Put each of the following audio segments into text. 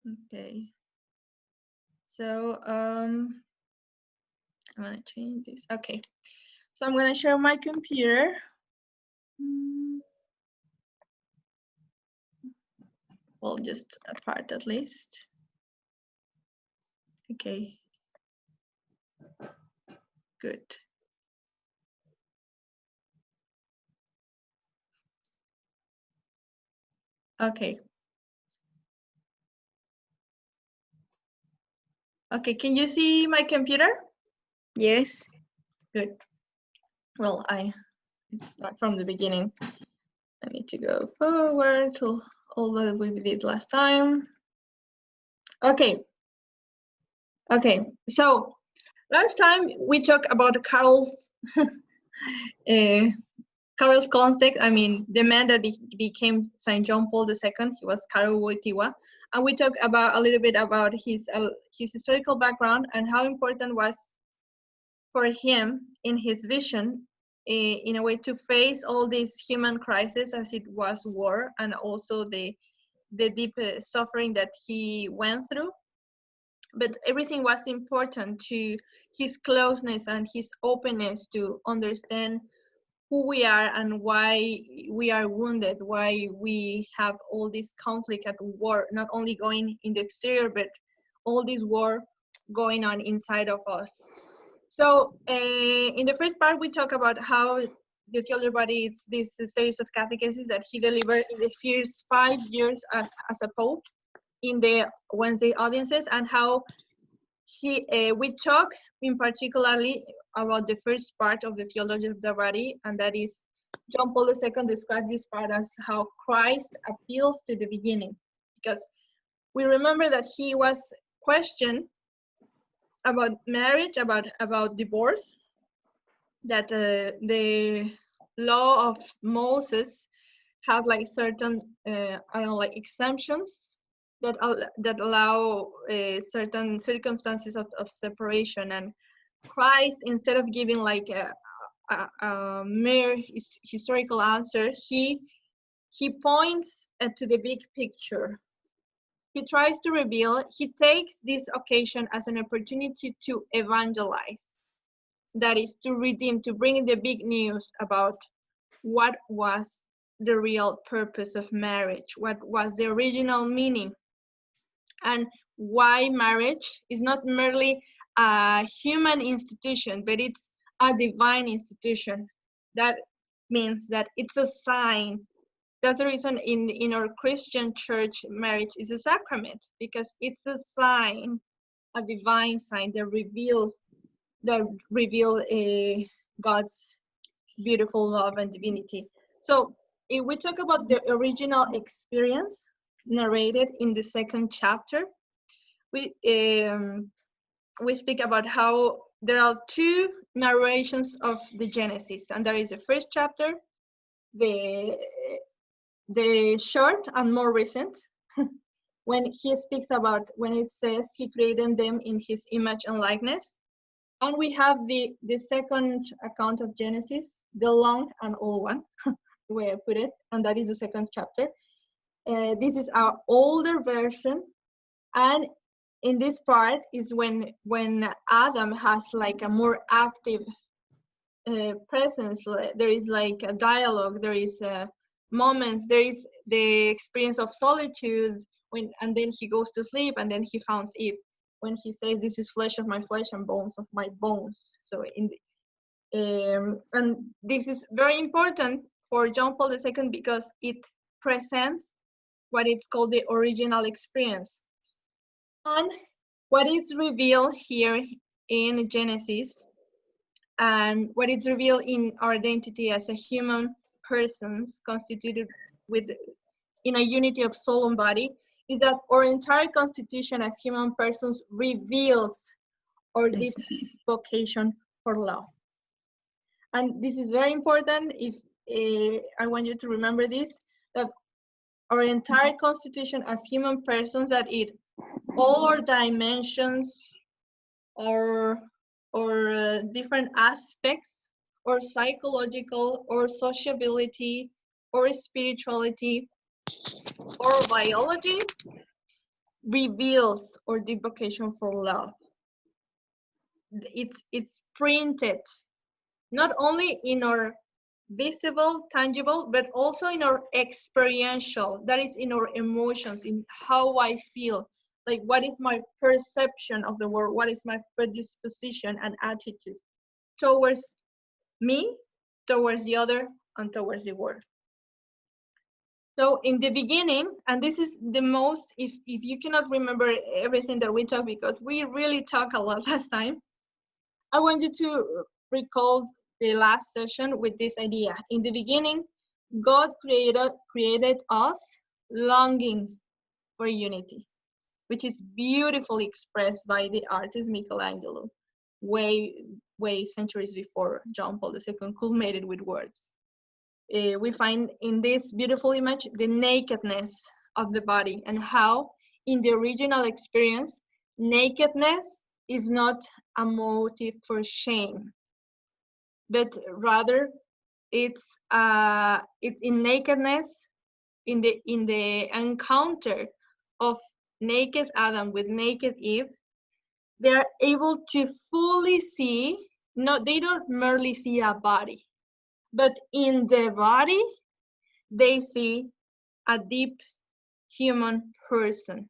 Okay. So I'm gonna change this. Okay. So I'm gonna share my computer. Well, just a part at least. Okay. Good. Okay. Okay, can you see my computer? Yes. Good. Well, it's not from the beginning. I need to go forward to all that we did last time. Okay. Okay. So last time we talked about Carol's context. I mean, the man that became Saint John Paul II. He was Karol Wojtyła, and we talked about a little bit about his historical background and how important was for him in his vision, in a way, to face all these human crises as it was war, and also the deep suffering that he went through. But everything was important to his closeness and his openness to understand who we are and why we are wounded, why we have all this conflict at war, not only going in the exterior, but all this war going on inside of us. So in the first part, we talk about how the Theology body is this series of catechesis that he delivered in the first 5 years as a pope in the Wednesday audiences, and how we talk in particularly about the first part of the Theology of the body, and that is John Paul II describes this part as how Christ appeals to the beginning, because we remember that he was questioned about marriage, about divorce, that the law of Moses has like certain exemptions that allow certain circumstances of separation, and Christ, instead of giving like a mere historical answer, he points to the big picture. He tries to reveal, he takes this occasion as an opportunity to evangelize. That is, to redeem, to bring the big news about what was the real purpose of marriage, what was the original meaning, and why marriage is not merely a human institution, but it's a divine institution. That means that it's a sign. That's the reason in our Christian church, marriage is a sacrament, because it's a sign, a divine sign that reveal God's beautiful love and divinity. So if we talk about the original experience narrated in the second chapter, we speak about how there are two narrations of the Genesis, and there is the first chapter, the short and more recent, when he speaks about, when it says he created them in his image and likeness. And we have the second account of Genesis, the long and old one, the way I put it, and that is the second chapter. This is our older version, and in this part is when Adam has like a more active presence. There is like a dialogue, there is moments, there is the experience of solitude, and then he goes to sleep, and then he finds Eve, when he says, "This is flesh of my flesh and bones of my bones." So and this is very important for John Paul II, because it presents what is called the original experience. And what is revealed here in Genesis, and what is revealed in our identity as a human persons constituted in a unity of soul and body, is that our entire constitution as human persons reveals our deep vocation for love. And this is very important. If I want you to remember this, that our entire constitution as human persons, that all our dimensions or different aspects, or psychological, or sociability, or spirituality, or biology, reveals our deep vocation for love. It's printed not only in our visible, tangible, but also in our experiential, that is in our emotions, in how I feel, like what is my perception of the world, what is my predisposition and attitude towards me, towards the other, and towards the world. So in the beginning, and this is the most, if you cannot remember everything that we talked, because we really talked a lot last time, I want you to recall the last session with this idea. In the beginning, God created us longing for unity, which is beautifully expressed by the artist Michelangelo, way centuries before John Paul II culminated with words. We find in this beautiful image the nakedness of the body, and how in the original experience, nakedness is not a motive for shame, but rather it's in nakedness, in the encounter of naked Adam with naked Eve, they are able to fully see, they don't merely see a body, but in the body they see a deep human person,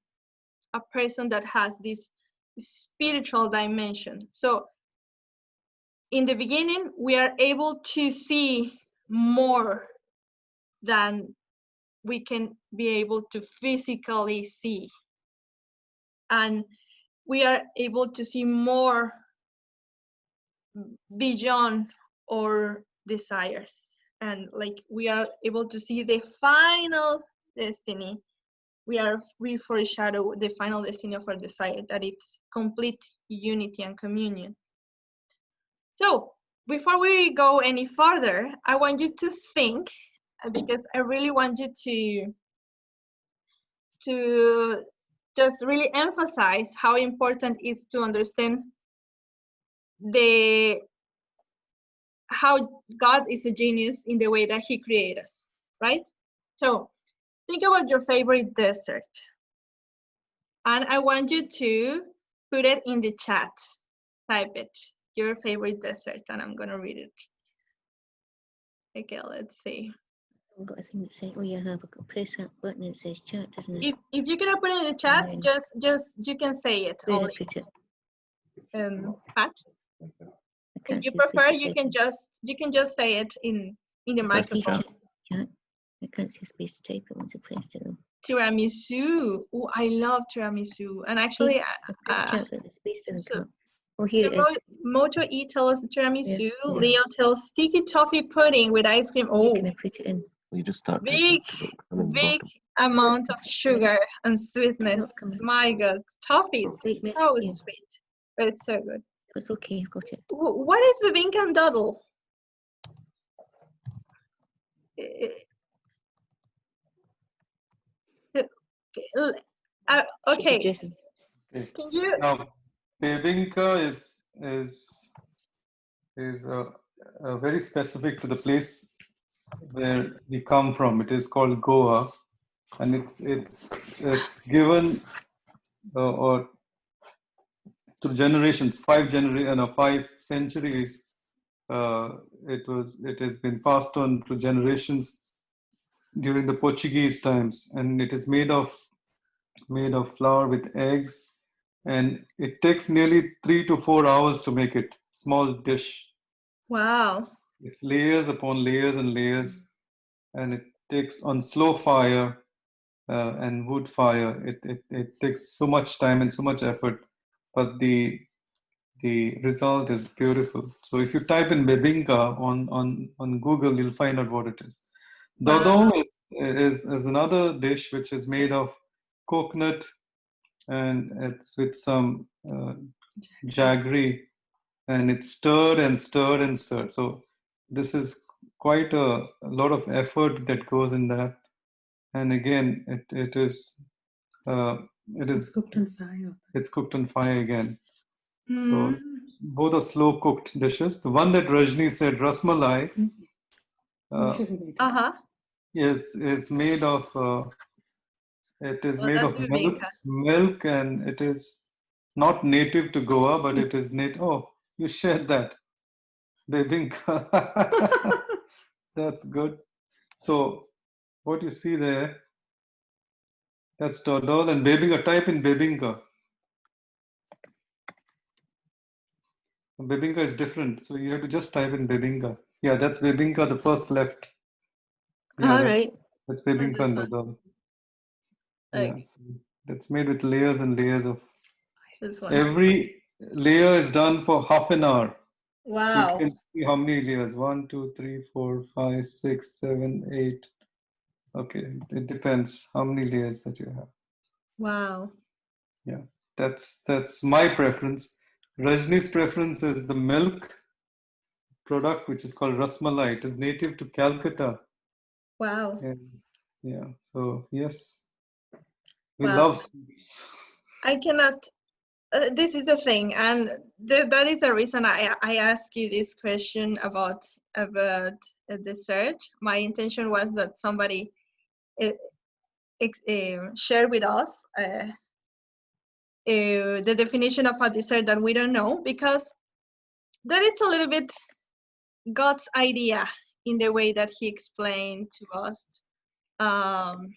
a person that has this spiritual dimension. So in the beginning, we are able to see more than we can be able to physically see. And we are able to see more beyond our desires. And like we are able to see the final destiny. We foreshadow the final destiny of our desire, that it's complete unity and communion. So before we go any further, I want you to think, because I really want you to just really emphasize how important it is to understand how God is a genius in the way that he created us, right? So think about your favorite dessert. And I want you to put it in the chat. Type it, your favorite dessert, and I'm gonna read it. Okay, let's see. I've got a thing that says, oh yeah, I've got to press that button and it says chat, doesn't it? If you cannot put it in the chat, just you can say it. Where only. I put it? Pat, if you prefer, you can just say it in the microphone. Chat. I can't see a space to type it once I pressed it though. Tiramisu. Oh, I love tiramisu. And actually, chat, but the space doesn't come up. Oh, here it is. Moto E tells tiramisu. Yeah. Leo tells sticky toffee pudding with ice cream. Oh, can I put it in? You just start big amount of sugar and sweetness. My God, toffee is so sweet, but it's so good. It's okay, I've got it. What is bibinka and doddle? Okay. Can you? Now, bibinka is very specific to the place where we come from. It is called Goa, and it's given or to generations, 5 centuries. It has been passed on to generations during the Portuguese times, and it is made of flour with eggs, and it takes nearly 3 to 4 hours to make it. Small dish. Wow. It's layers upon layers and layers, and it takes on slow fire and wood fire. It takes so much time and so much effort, but the result is beautiful. So if you type in bibinka on Google, you'll find out what it is. Dodong is another dish which is made of coconut, and it's with some jaggery, and it's stirred and stirred and stirred. So this is quite a lot of effort that goes in that. And again, it is cooked on fire. It's cooked on fire again. So both are slow cooked dishes. The one that Rajni said, rasmalai, is made of It is Well, made that's of bebinka. milk, and it is not native to Goa, but it is native. Oh, you shared that. Bebinka. That's good. So what you see there, that's Dodol and Bebinka. Type in Bebinka. Bebinka is different, so you have to just type in Bebinka. Yeah, that's Bebinka, the first left. Yeah, All right. that's Not Bebinka this and one. Dodol. Okay, Yeah, so that's made with layers and layers of. this one. Every layer is done for half an hour. So you Wow. can see how many layers. 1, 2, 3, 4, 5, 6, 7, 8. Okay, it depends how many layers that you have. Wow. Yeah, that's my preference. Rajni's preference is the milk product, which is called Rasmalai. It is native to Calcutta. Wow. And yeah, so yes, we Wow. love sweets. I cannot. This is the thing, and that is the reason I ask you this question about a dessert. My intention was that somebody uh, share with us the definition of a dessert that we don't know, because that is a little bit God's idea in the way that He explained to us um,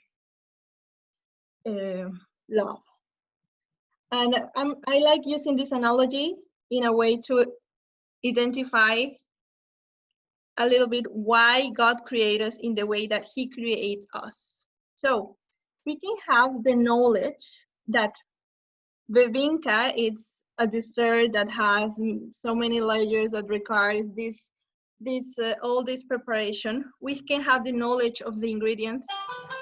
love. And I like using this analogy in a way to identify a little bit why God created us in the way that He created us. So we can have the knowledge that bebinka is a dessert that has so many layers that requires all this preparation. We can have the knowledge of the ingredients.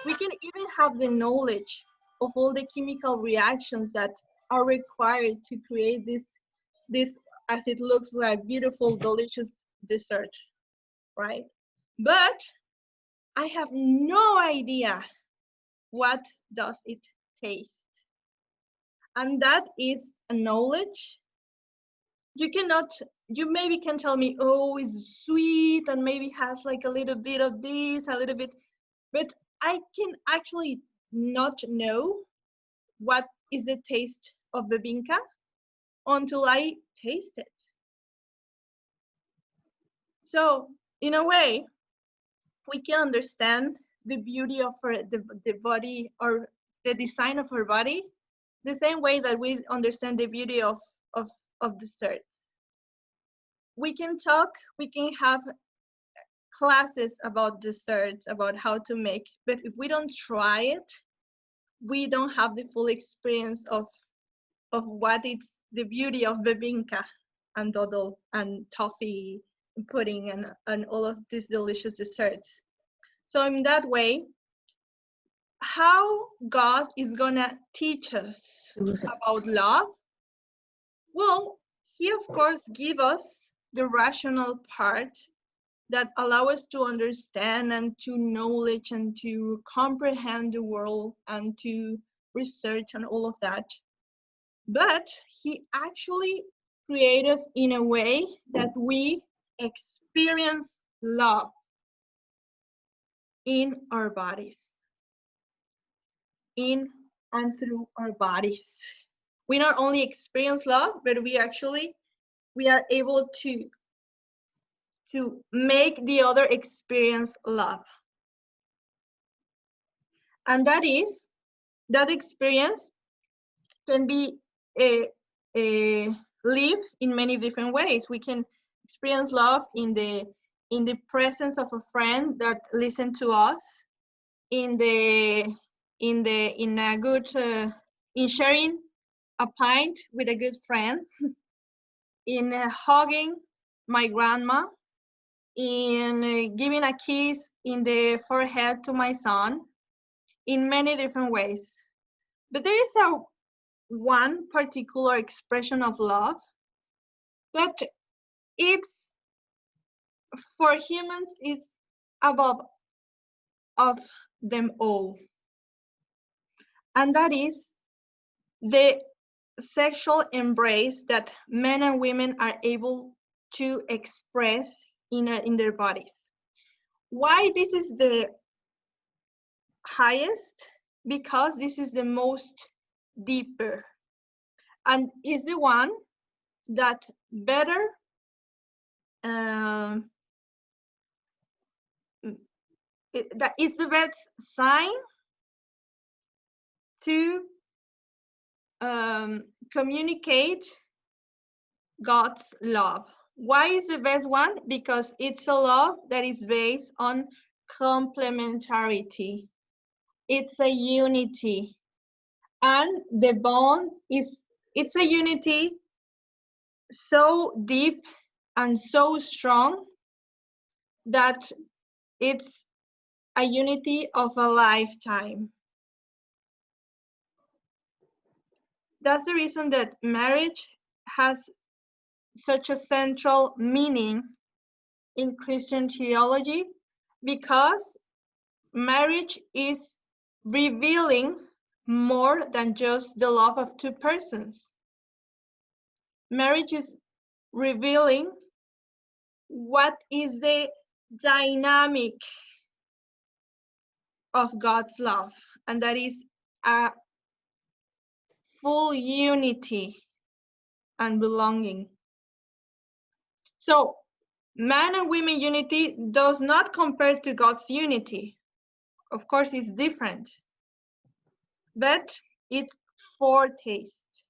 We can even have the knowledge of all the chemical reactions that are required to create this as it looks like beautiful, delicious dessert, right? But I have no idea what does it taste. And that is a knowledge. You maybe can tell me, oh, it's sweet and maybe has like a little bit of this, a little bit, but I can actually not know what is the taste of bebinka until I taste it. So in a way, we can understand the beauty of the body or the design of our body the same way that we understand the beauty of desserts. We can talk, we can have classes about desserts, about how to make, but if we don't try it, we don't have the full experience of what it's the beauty of bebinka and dodol and toffee pudding and all of these delicious desserts. So in that way, how God is gonna teach us about love? Well, He of course give us the rational part that allow us to understand and to knowledge and to comprehend the world and to research and all of that. But He actually created us in a way that we experience love in our bodies, in and through our bodies. We not only experience love, but we are able to make the other experience love. And that experience can be lived in many different ways. We can experience love in the presence of a friend that listens to us, in a good in sharing a pint with a good friend, in hugging my grandma, in giving a kiss in the forehead to my son, in many different ways. But there is one particular expression of love that it's for humans is above of them all, and that is the sexual embrace that men and women are able to express in their bodies. Why this is the highest because this is the most deeper, and is the one that better that it's the best sign to communicate God's love. Why is the best one? Because it's a love that is based on complementarity. It's a unity, and the bond it's a unity so deep and so strong that it's a unity of a lifetime. That's the reason that marriage has such a central meaning in Christian theology, because marriage is revealing more than just the love of two persons. Marriage is revealing what is the dynamic of God's love, and that is a full unity and belonging. So man and women unity does not compare to God's unity. Of course, it's different, but it's foretaste.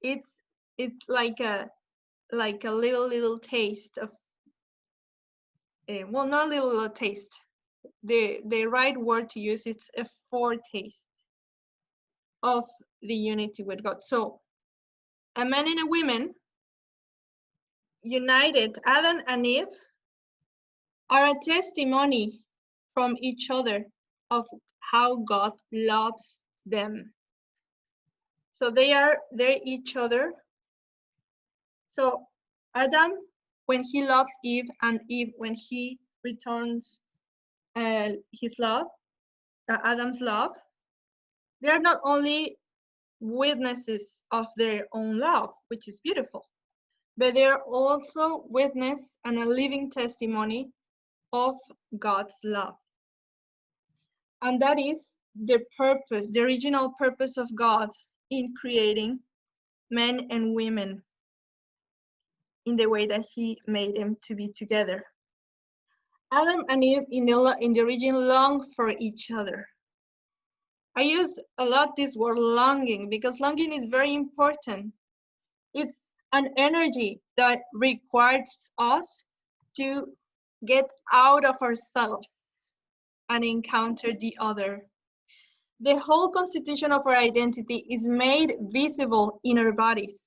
It's like a little taste of well, not a little taste. The right word to use is a foretaste of the unity with God. So a man and a woman united, Adam and Eve, are a testimony from each other of how God loves them. So they're each other. So Adam, when he loves Eve, and Eve, when he returns his love, Adam's love, they are not only witnesses of their own love, which is beautiful, but they are also witness and a living testimony of God's love. And that is the purpose, the original purpose of God in creating men and women in the way that he made them to be together. Adam and Eve in the origin long for each other. I use a lot this word longing because longing is very important. It's an energy that requires us to get out of ourselves and encounter the other. The whole constitution of our identity is made visible in our bodies.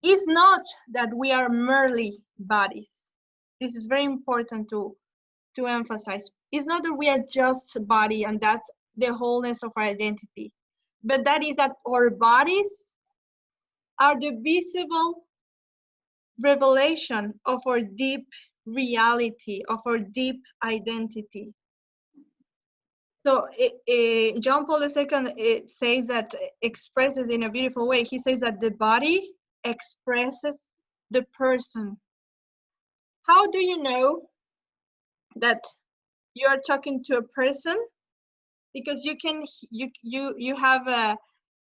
It's not that we are merely bodies. This is very important to emphasize. It's not that we are just a body and that's the wholeness of our identity, but that is that our bodies are the visible revelation of our deep reality, of our deep identity. So John Paul II says that, expresses in a beautiful way. He says that the body expresses the person. How do you know that you are talking to a person? Because you have a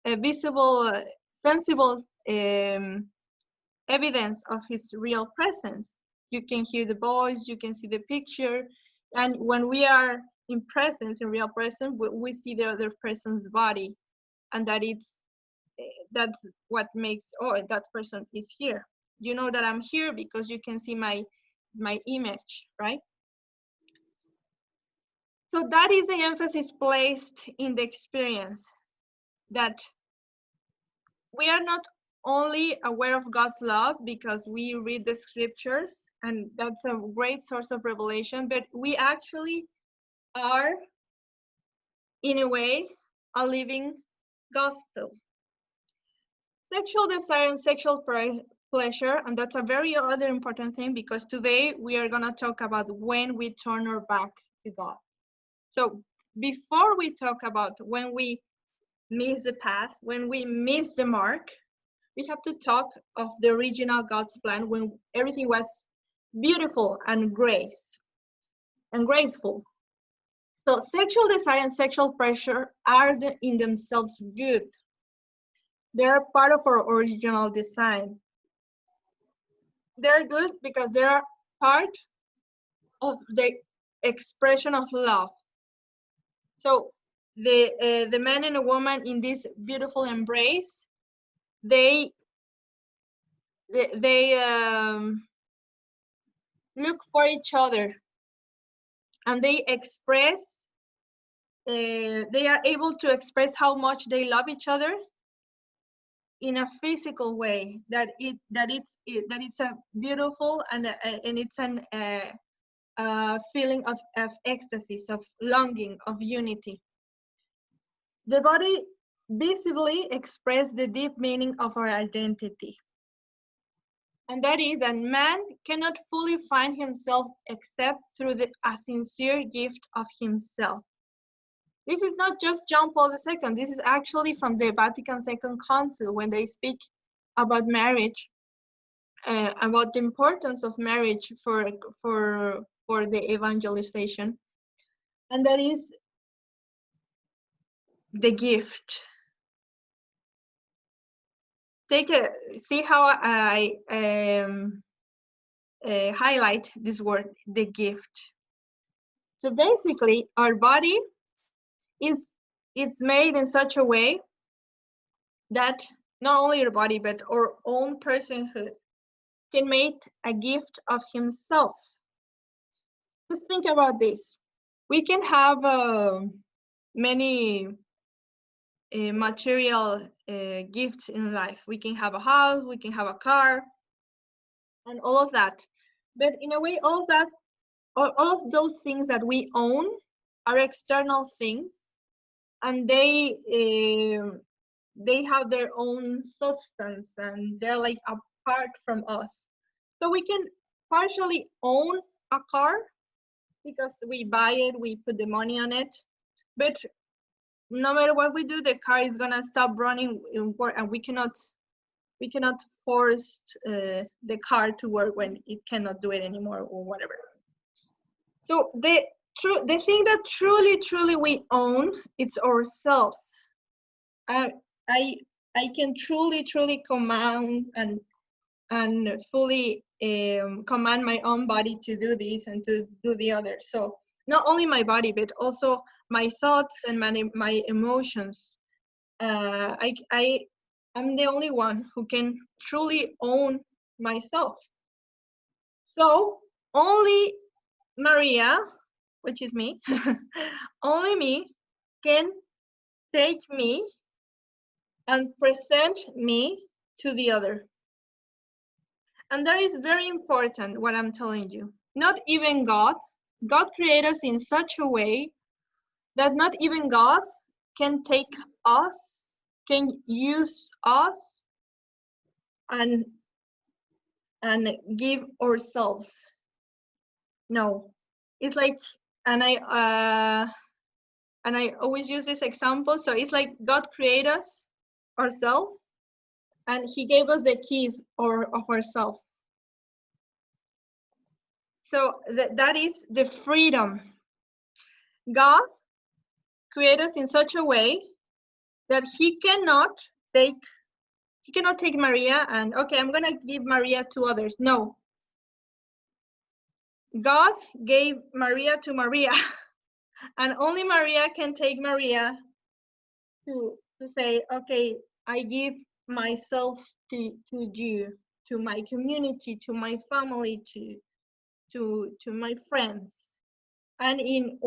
visible, sensible evidence of his real presence. You can hear the voice, you can see the picture, and when we are in presence, in real presence, we see the other person's body, and that's what makes, oh, that person is here. You know that I'm here because you can see my image, right? So that is the emphasis placed in the experience, that we are not only aware of God's love because we read the scriptures, and that's a great source of revelation, but we actually are, in a way, a living gospel. Sexual desire and sexual pleasure, and that's a very other important thing, because today we are going to talk about when we turn our back to God. So before we talk about when we miss the path, when we miss the mark, we have to talk of the original God's plan when everything was beautiful and graceful. So sexual desire and sexual pressure are in themselves good. They're part of our original design. They're good because they are part of the expression of love. So the man and a woman in this beautiful embrace, they look for each other, and they express. They are able to express how much they love each other in a physical way. That it's a beautiful and it's an feeling of ecstasy, of longing, of unity. The body visibly expresses the deep meaning of our identity. And that is that man cannot fully find himself except through a sincere gift of himself. This is not just John Paul II. This is actually from the Vatican II Council when they speak about marriage, about the importance of marriage for the evangelization. And that is the gift. See how I highlight this word, the gift. So basically, our body it's made in such a way that not only your body but our own personhood can make a gift of himself. Just think about this. We can have many material gifts in life. We can have a house, we can have a car, and all of that. But in a way, all of those things that we own are external things, and they have their own substance, and they're like apart from us. So we can partially own a car because we buy it, we put the money on it, but no matter what we do, the car is gonna stop running in work, and we cannot force the car to work when it cannot do it anymore or whatever. So the thing that truly we own, it's ourselves. I can truly command and fully command my own body to do this and to do the other. So not only my body, but also my thoughts and my emotions. I'm the only one who can truly own myself. So only Maria, which is me, only me can take me and present me to the other. And that is very important, what I'm telling you. Not even God created us in such a way that not even God can take us, can use us and give ourselves. No, it's like, and I always use this example. So it's like God created us ourselves, and He gave us the key of ourselves. So that is the freedom. God created us in such a way that He cannot take Maria and, okay, I'm gonna give Maria to others. No. God gave Maria to Maria, and only Maria can take Maria to say, okay, I give myself to you, to my community, to my family, to my friends, and in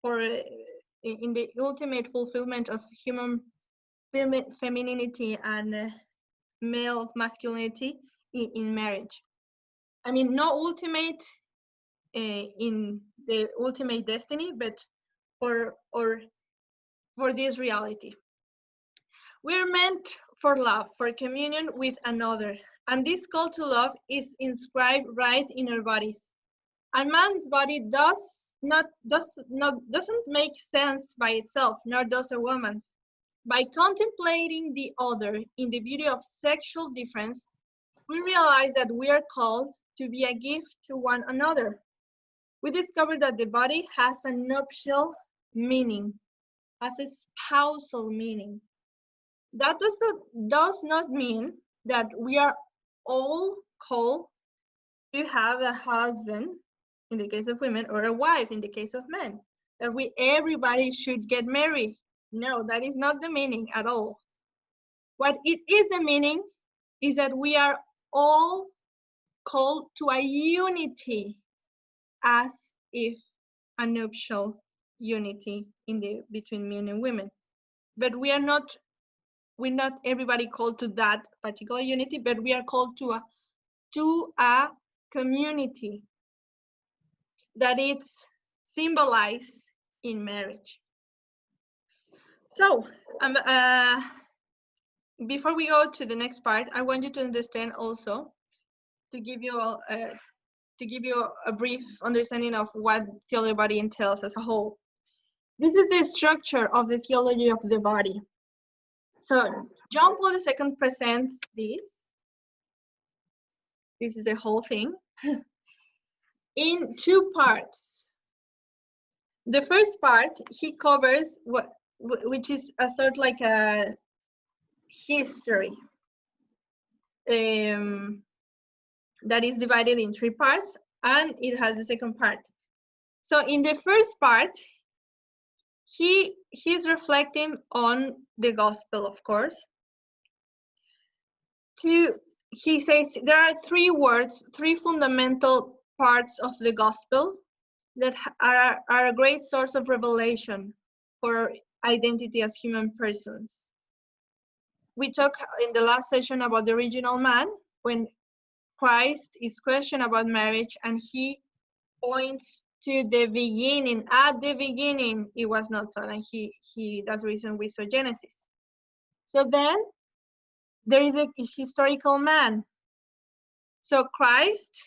the ultimate fulfillment of human femininity and male masculinity in marriage. I mean, not ultimate in the ultimate destiny, but for this reality. We're meant for love, for communion with another, and this call to love is inscribed right in our bodies. And man's body doesn't make sense by itself, nor does a woman's. By contemplating the other in the beauty of sexual difference, we realize that we are called to be a gift to one another. we discovered that the body has a nuptial meaning, has a spousal meaning. That does not mean that we are all called to have a husband in the case of women or a wife in the case of men, that everybody should get married. No, that is not the meaning at all. What it is a meaning is that we are all called to a unity, as if a nuptial unity between men and women. But we're not everybody called to that particular unity, but we are called to a community that it's symbolized in marriage. So before we go to the next part, I want you to understand also, to give you a brief understanding of what theology of the body entails as a whole. This is the structure of the theology of the body. So John Paul II presents this. This is the whole thing in two parts. The first part, he covers which is a sort like a history that is divided in three parts, and it has the second part. So in the first part, he's reflecting on the gospel, of course. He says there are three fundamental parts of the gospel that are a great source of revelation for identity as human persons. We talked in the last session about the original man, when Christ is questioned about marriage, and he points to the beginning. At the beginning, it was not so, and that's the reason we saw Genesis. So then there is a historical man. So Christ,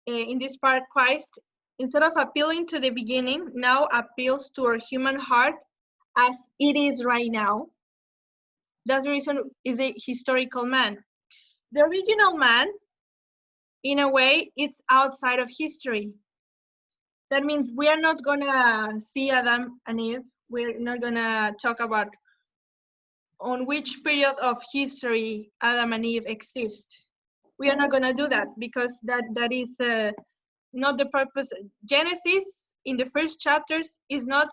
in this part, Christ, instead of appealing to the beginning, now appeals to our human heart as it is right now. That's the reason is a historical man. The original man, in a way, it's outside of history. That means we are not gonna see Adam and Eve. We're not gonna talk about on which period of history Adam and Eve exist. We are not gonna do that, because that is not the purpose. Genesis in the first chapters is not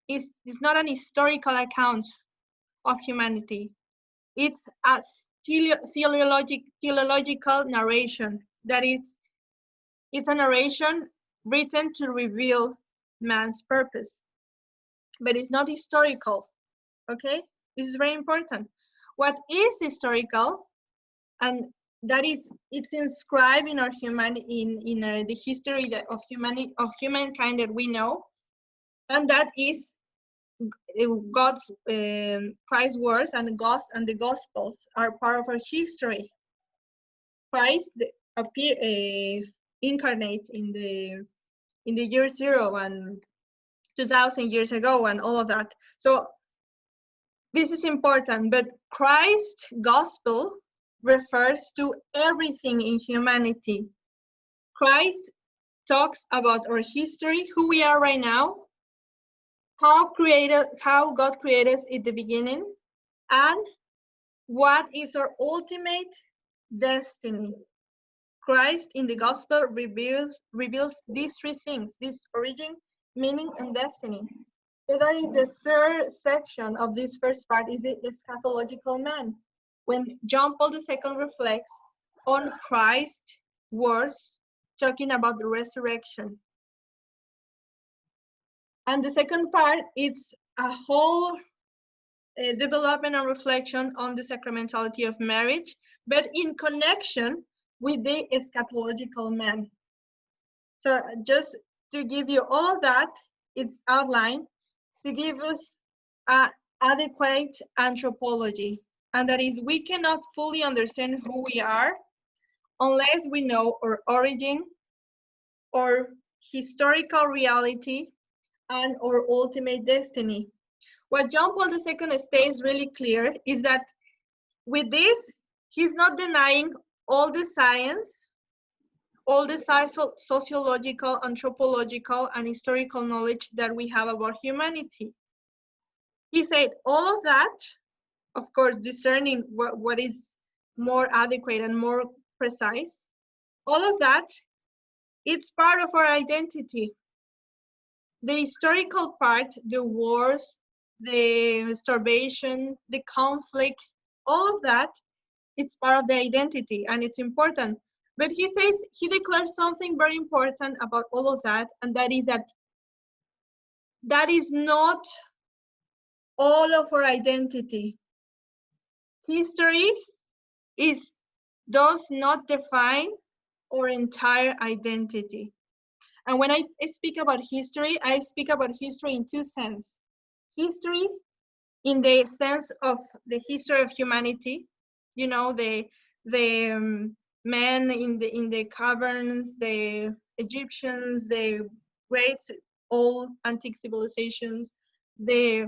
an historical account of humanity. It's a theological narration. That is, it's a narration written to reveal man's purpose, but it's not historical. Okay, this is very important. What is historical, and that is, it's inscribed in our the history of humankind that we know, and that is God's Christ's words, and the Gospels are part of our history. Christ incarnate in the year 0 and 2000 years ago and all of that. So this is important, but Christ's gospel refers to everything in humanity. Christ talks about our history, who we are right now, how God created us at the beginning, and what is our ultimate destiny. Christ in the gospel reveals these three things: this origin, meaning, and destiny. So that is the third section of this first part, is the eschatological man, when John Paul II reflects on Christ's words talking about the resurrection. And the second part, it's a whole development and reflection on the sacramentality of marriage, but in connection with the eschatological man. So just to give you all of that, it's outlined to give us adequate anthropology. And that is, we cannot fully understand who we are unless we know our origin, our historical reality, and our ultimate destiny. What John Paul II states really clear is that with this, he's not denying all the science all the sociological, anthropological, and historical knowledge that we have about humanity. He said all of that, of course, discerning what is more adequate and more precise, all of that, it's part of our identity. The historical part, the wars, the starvation, the conflict, all of that, it's part of the identity and it's important. But he says, he declares something very important about all of that, and that is that is not all of our identity. History does not define our entire identity. And when I speak about history, I speak about history in two senses. History in the sense of the history of humanity, you know, the men in the caverns, the Egyptians, the great old antique civilizations, the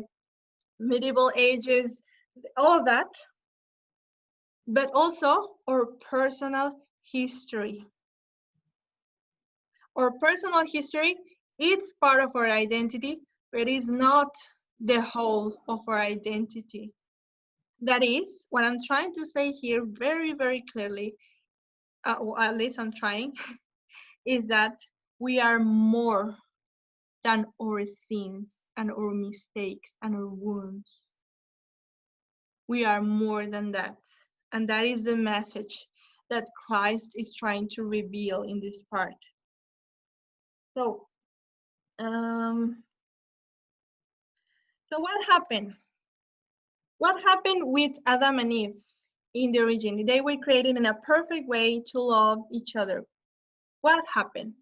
medieval ages, all of that, but also our personal history. Our personal history, it's part of our identity, but it's not the whole of our identity. That is, what I'm trying to say here very, very clearly, or at least I'm trying, is that we are more than our sins and our mistakes and our wounds. We are more than that. And that is the message that Christ is trying to reveal in this part. So what happened? What happened with Adam and Eve in the origin? They were created in a perfect way to love each other. What happened?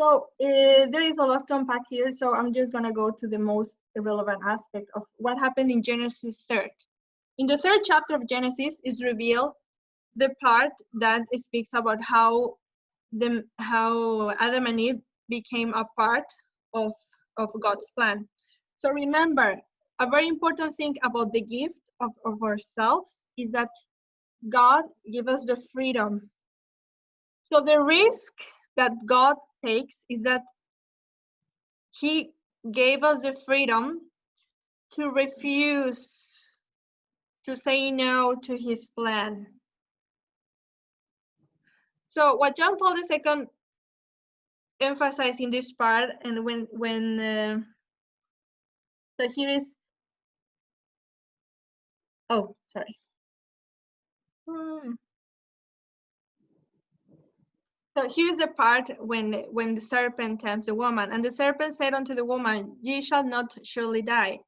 So there is a lot to unpack here, so I'm just going to go to the most relevant aspect of what happened in Genesis 3. In the 3rd chapter of Genesis is revealed the part that speaks about how Adam and Eve became a part of God's plan. So remember, a very important thing about the gift of ourselves is that God gives us the freedom. So the risk that God takes is that he gave us the freedom to refuse, to say no to his plan. So what John Paul II emphasized in this part, and so here is, oh, sorry. So here's the part when the serpent tempts the woman, and the serpent said unto the woman, Ye shall not surely die.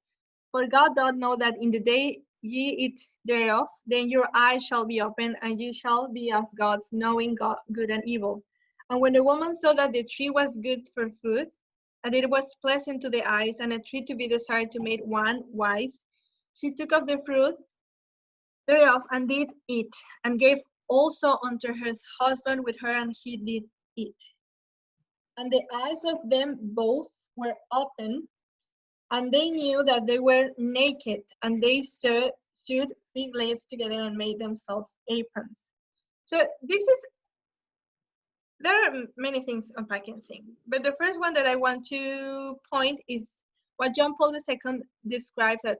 For God doth know that in the day ye eat thereof, then your eyes shall be opened, and ye shall be as gods, knowing good and evil. And when the woman saw that the tree was good for food, and it was pleasant to the eyes, and a tree to be desired to make one wise, she took of the fruit thereof, and did eat, and gave also unto her husband with her, and he did eat. And the eyes of them both were open, and they knew that they were naked, and they sewed fig leaves together and made themselves aprons. So there are many things unpacking thing, but the first one that I want to point is what John Paul II describes that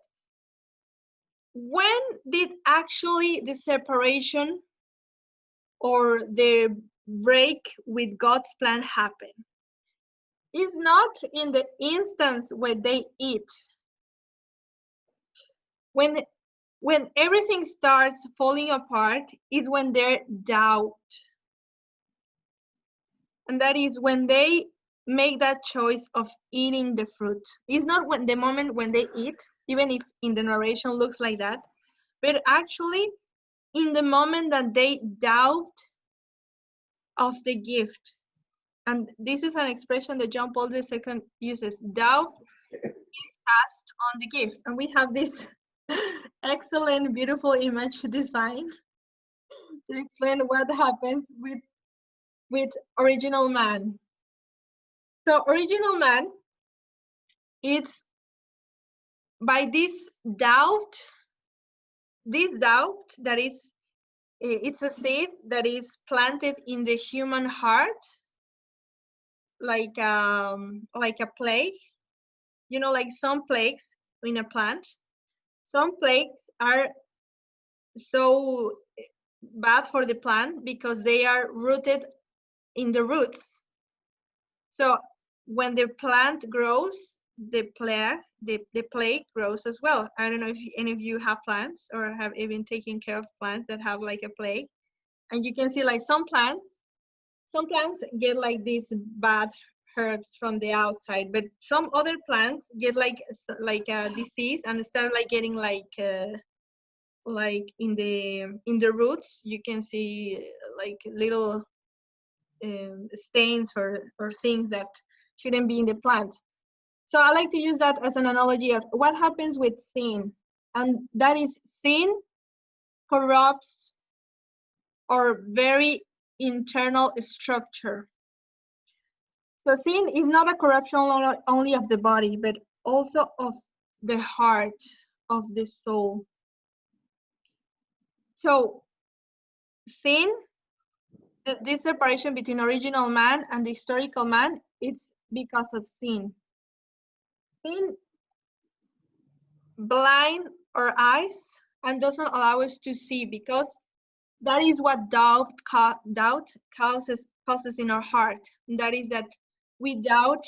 when did actually the separation or the break with God's plan happen? It's not in the instance where they eat. When everything starts falling apart is when they doubt. And that is when they make that choice of eating the fruit. It's not when the moment when they eat, even if in the narration looks like that, but actually in the moment that they doubt of the gift. And this is an expression that John Paul II uses. Doubt is cast on the gift. And we have this excellent, beautiful image design to explain what happens with original man. So original man, it's by this doubt that is it's a seed that is planted in the human heart, like a plague. You know, like some plagues in a plant. Some plagues are so bad for the plant because they are rooted in the roots. So when the plant grows, the plague grows as well. I don't know if any of you have plants or have even taken care of plants that have like a plague. And you can see like some plants get like these bad herbs from the outside, but some other plants get like a disease and start like getting like in the roots. You can see like little stains or things that shouldn't be in the plant. So I like to use that as an analogy of what happens with sin, and that is sin corrupts our very internal structure. So sin is not a corruption only of the body, but also of the heart, of the soul. So sin, this separation between original man and the historical man, it's because of sin. Sin blinds our eyes and doesn't allow us to see, because that is what doubt causes in our heart. And that is that we doubt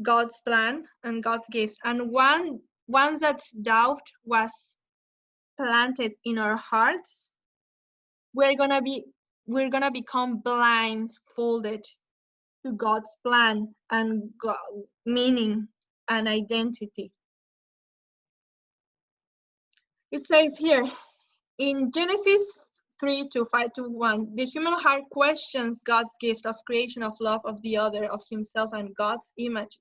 God's plan and God's gift. And once that doubt was planted in our hearts, we're gonna become blindfolded to God's plan and meaning and identity. It says here in Genesis 3:5-1, the human heart questions God's gift of creation, of love of the other, of himself and God's image.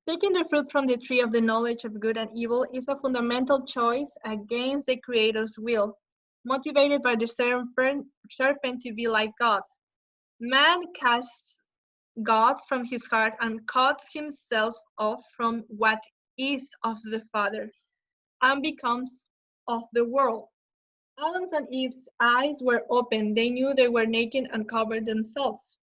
Taking the fruit from the tree of the knowledge of good and evil is a fundamental choice against the Creator's will, motivated by the serpent to be like God. Man casts God from his heart and cuts himself off from what is of the Father and becomes of the world. Adam's and Eve's eyes were open. They knew they were naked and covered themselves.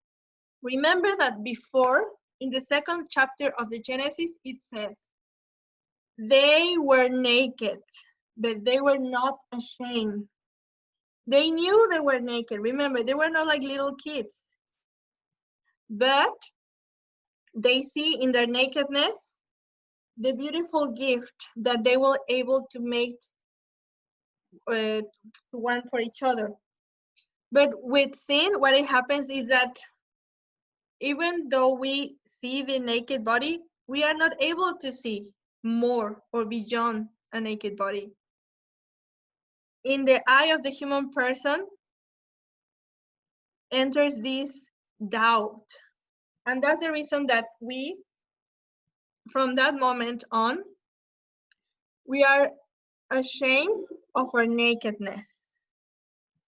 Remember that before, in the second chapter of the Genesis, it says, they were naked, but they were not ashamed. They knew they were naked. Remember, they were not like little kids. But they see in their nakedness the beautiful gift that they were able to make one for each other. But with sin, what it happens is that even though we see the naked body, we are not able to see more or beyond a naked body. In the eye of the human person enters this doubt. And that's the reason that we, from that moment on, we are ashamed of our nakedness.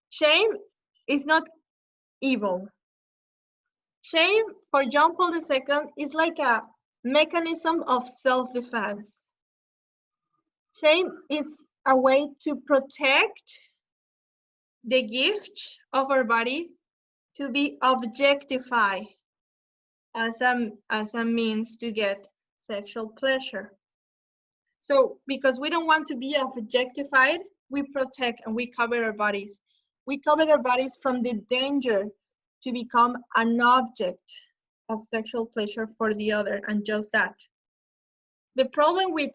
Shame is not evil. Shame for John Paul II is like a mechanism of self-defense. Shame is a way to protect the gift of our body to be objectified as a means to get sexual pleasure. So because we don't want to be objectified, we protect and we cover our bodies. We cover our bodies from the danger to become an object of sexual pleasure for the other, and just that. The problem with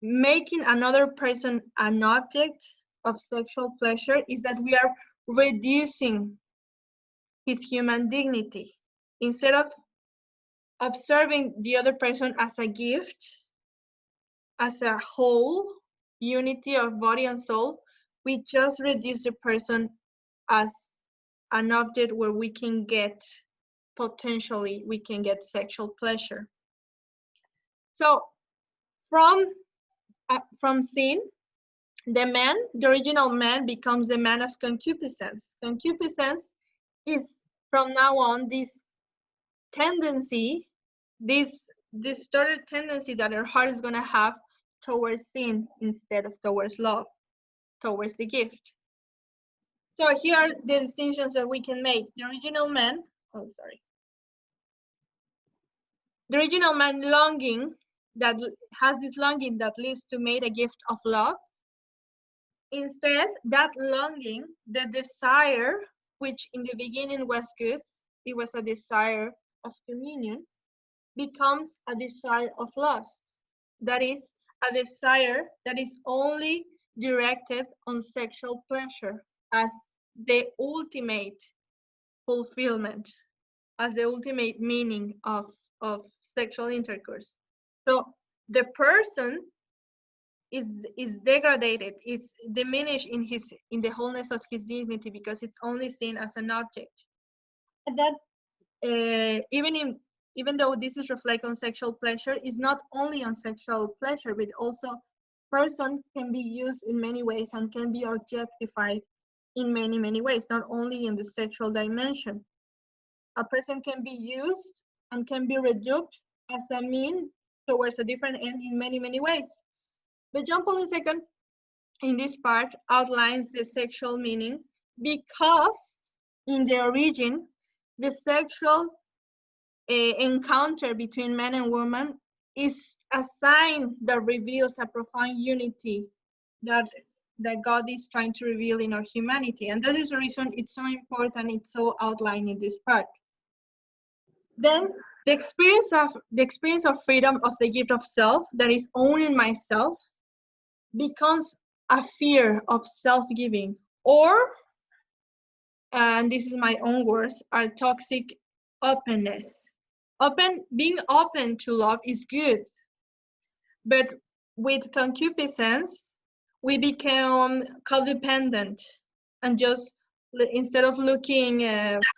making another person an object of sexual pleasure is that we are reducing his human dignity. Instead of observing the other person as a gift, as a whole unity of body and soul, we just reduce the person as an object where we can get sexual pleasure. So from sin, the original man becomes the man of concupiscence. Concupiscence is from now on this tendency, this distorted tendency that our heart is going to have towards sin instead of towards love, towards the gift. So here are the distinctions that we can make. The original man, the original man longing, that has this longing that leads to make a gift of love. Instead, that longing, the desire, which in the beginning was good, it was a desire of communion, becomes a desire of lust. That is, a desire that is only directed on sexual pleasure as the ultimate fulfillment, as the ultimate meaning of sexual intercourse. So the person is degraded, is diminished in the wholeness of his dignity because it's only seen as an object. And that even though this is reflect on sexual pleasure, is not only on sexual pleasure, but also person can be used in many ways and can be objectified in many ways, not only in the sexual dimension. A person can be used and can be reduced as a mean towards a different end in many ways. But John Paul II, in this part, outlines the sexual meaning because in the origin, the sexual encounter between man and woman is a sign that reveals a profound unity that God is trying to reveal in our humanity. And that is the reason it's so important, it's so outlined in this part. Then the experience of freedom of the gift of self, that is owning myself, becomes a fear of self-giving, or, and this is my own words, a toxic openness. Being open to love is good, but with concupiscence, we become codependent, and just instead of looking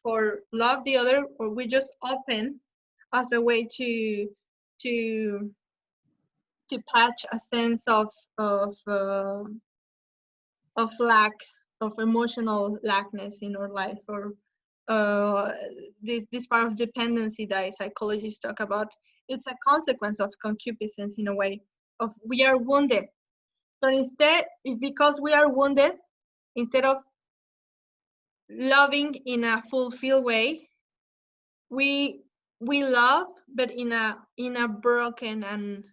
for love the other, or we just open as a way to patch a sense of lack, of emotional lackness in our life, or this part of dependency that psychologists talk about. It's a consequence of concupiscence in a way, of we are wounded. So instead, it's because we are wounded, instead of loving in a fulfilled way, we love, but in a broken and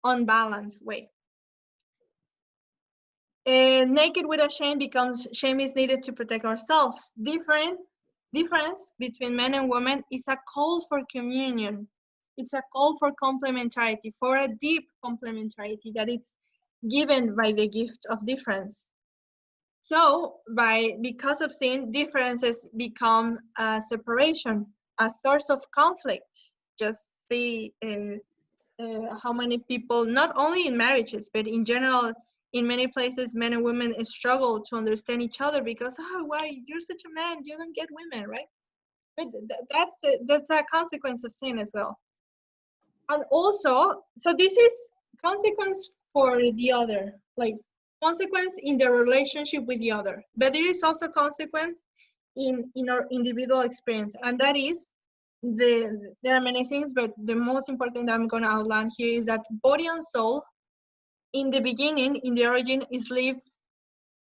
unbalanced way. Naked without shame becomes shame is needed to protect ourselves. Difference between men and women is a call for communion. It's a call for complementarity, for a deep complementarity that it's given by the gift of difference. So because of sin, differences become a separation, a source of conflict. Just see how many people, not only in marriages, but in general, in many places, men and women struggle to understand each other because, why, you're such a man, you don't get women, right? But that's a consequence of sin as well. And also, so this is consequence for the other, like consequence in the relationship with the other, but there is also consequence in our individual experience, and that is there are many things, but the most important that I'm going to outline here is that body and soul in the beginning, in the origin, is lived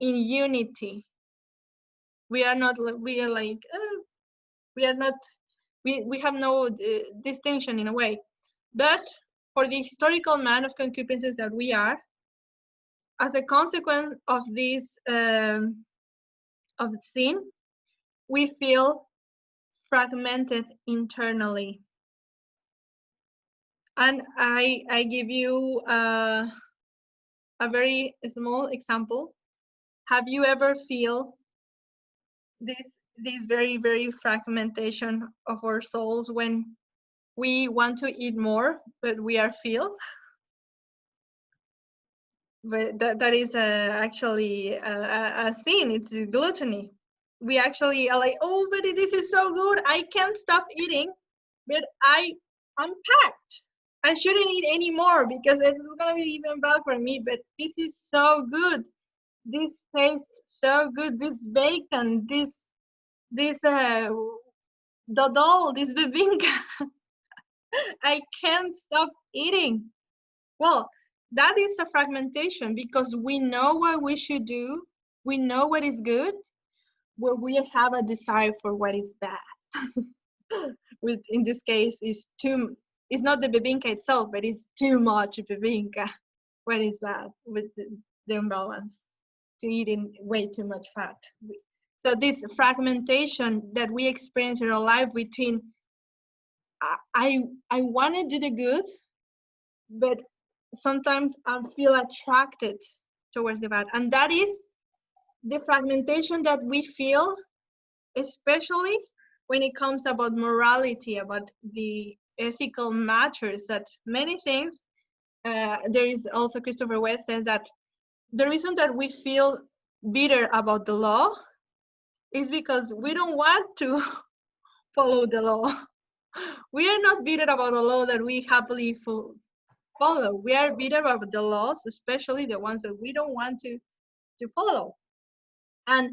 in unity. We are not we have no distinction in a way. But for the historical man of concupiscence that we are, as a consequence of this of sin, we feel fragmented internally. And I give you a very small example. Have you ever feel this very fragmentation of our souls when we want to eat more, but we are filled? But that is actually a sin. It's gluttony. We actually are like, oh, but this is so good, I can't stop eating, but I'm packed. I shouldn't eat anymore because it's gonna be even bad for me. But this is so good. This tastes so good. This bacon, this dodol, this bebinka. I can't stop eating. Well, that is a fragmentation, because we know what we should do, we know what is good, where we have a desire for what is bad. With, in this case, is too, it's not the bebinka itself, but it's too much bebinka. What is that with the imbalance? To eating way too much fat. So this fragmentation that we experience in our life between I want to do the good, but sometimes I feel attracted towards the bad. And that is the fragmentation that we feel, especially when it comes about morality, about the ethical matters, that many things, there is also Christopher West says that the reason that we feel bitter about the law is because we don't want to follow the law. We are not bitter about the law that we happily follow. We are bitter about the laws, especially the ones that we don't want to follow. And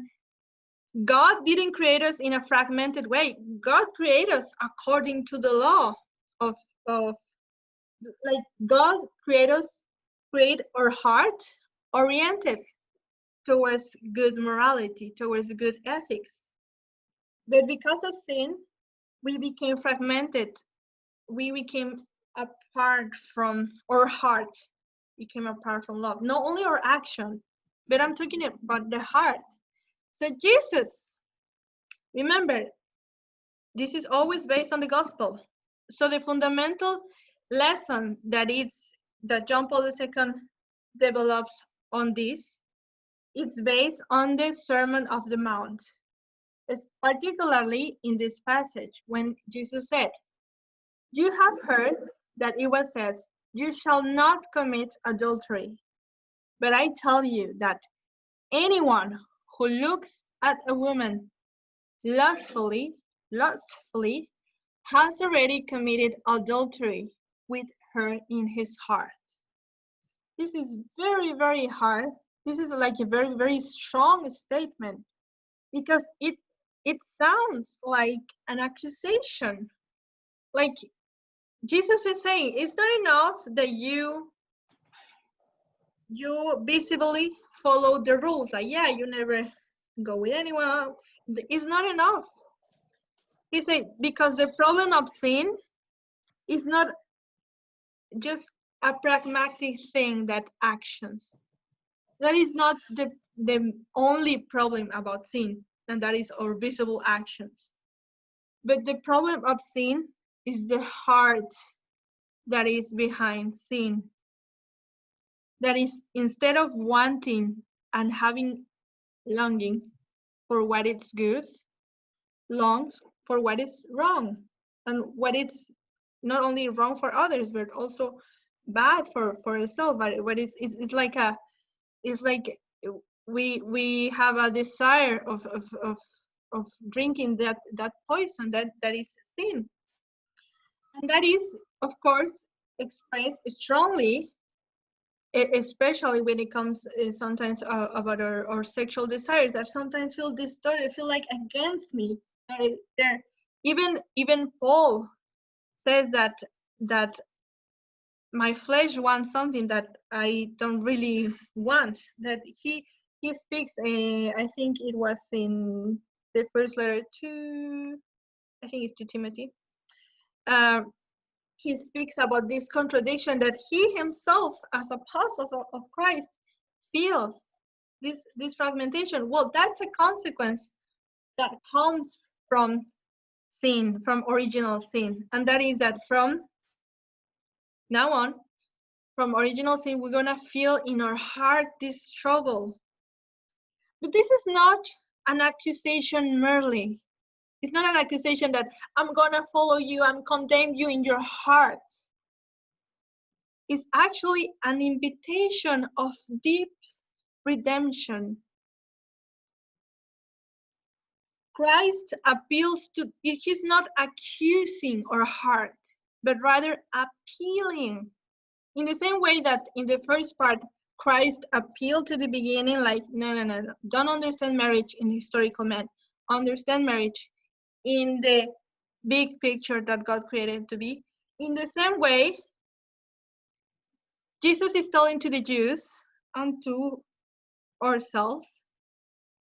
God didn't create us in a fragmented way. God created us according to the law of like God create our heart oriented towards good morality, towards good ethics. But because of sin, we became fragmented. We became apart from our heart, became apart from love. Not only our action, but I'm talking about the heart. So Jesus, remember, this is always based on the gospel. So the fundamental lesson that John Paul II develops on this, it's based on the Sermon of the Mount. It's particularly in this passage when Jesus said, "You have heard that it was said, 'You shall not commit adultery.' But I tell you that anyone who looks at a woman lustfully has already committed adultery with her in his heart." This is very, very hard. This is like a very, very strong statement, because it sounds like an accusation. Like Jesus is saying, it's not enough that you visibly follow the rules. Like, yeah, you never go with anyone. It's not enough. He said, because the problem of sin is not just a pragmatic thing, that actions. That is not the only problem about sin, and that is our visible actions. But the problem of sin is the heart that is behind sin. That is, instead of wanting and having longing for what is good, longs for what is wrong, and what is not only wrong for others, but also bad for ourselves. But what is, it's like we have a desire of drinking that poison that is sin, and that is, of course, expressed strongly, especially when it comes sometimes about our sexual desires, that sometimes feel distorted, feel like against me. Even Paul says that my flesh wants something that I don't really want. That he speaks, I think it was in the first letter to, I think it's to Timothy. He speaks about this contradiction that he himself, as apostle of Christ, feels this fragmentation. Well, that's a consequence that comes from sin, from original sin, and that is that from now on, from original sin, we're gonna feel in our heart this struggle. But this is not an accusation merely. It's not an accusation that I'm gonna follow you, I'm condemn you in your heart. It's actually an invitation of deep redemption. Christ appeals to, he's not accusing our heart, but rather appealing. In the same way that in the first part, Christ appealed to the beginning, like, no, don't understand marriage in historical man. Understand marriage in the big picture that God created it to be. In the same way, Jesus is telling to the Jews and to ourselves,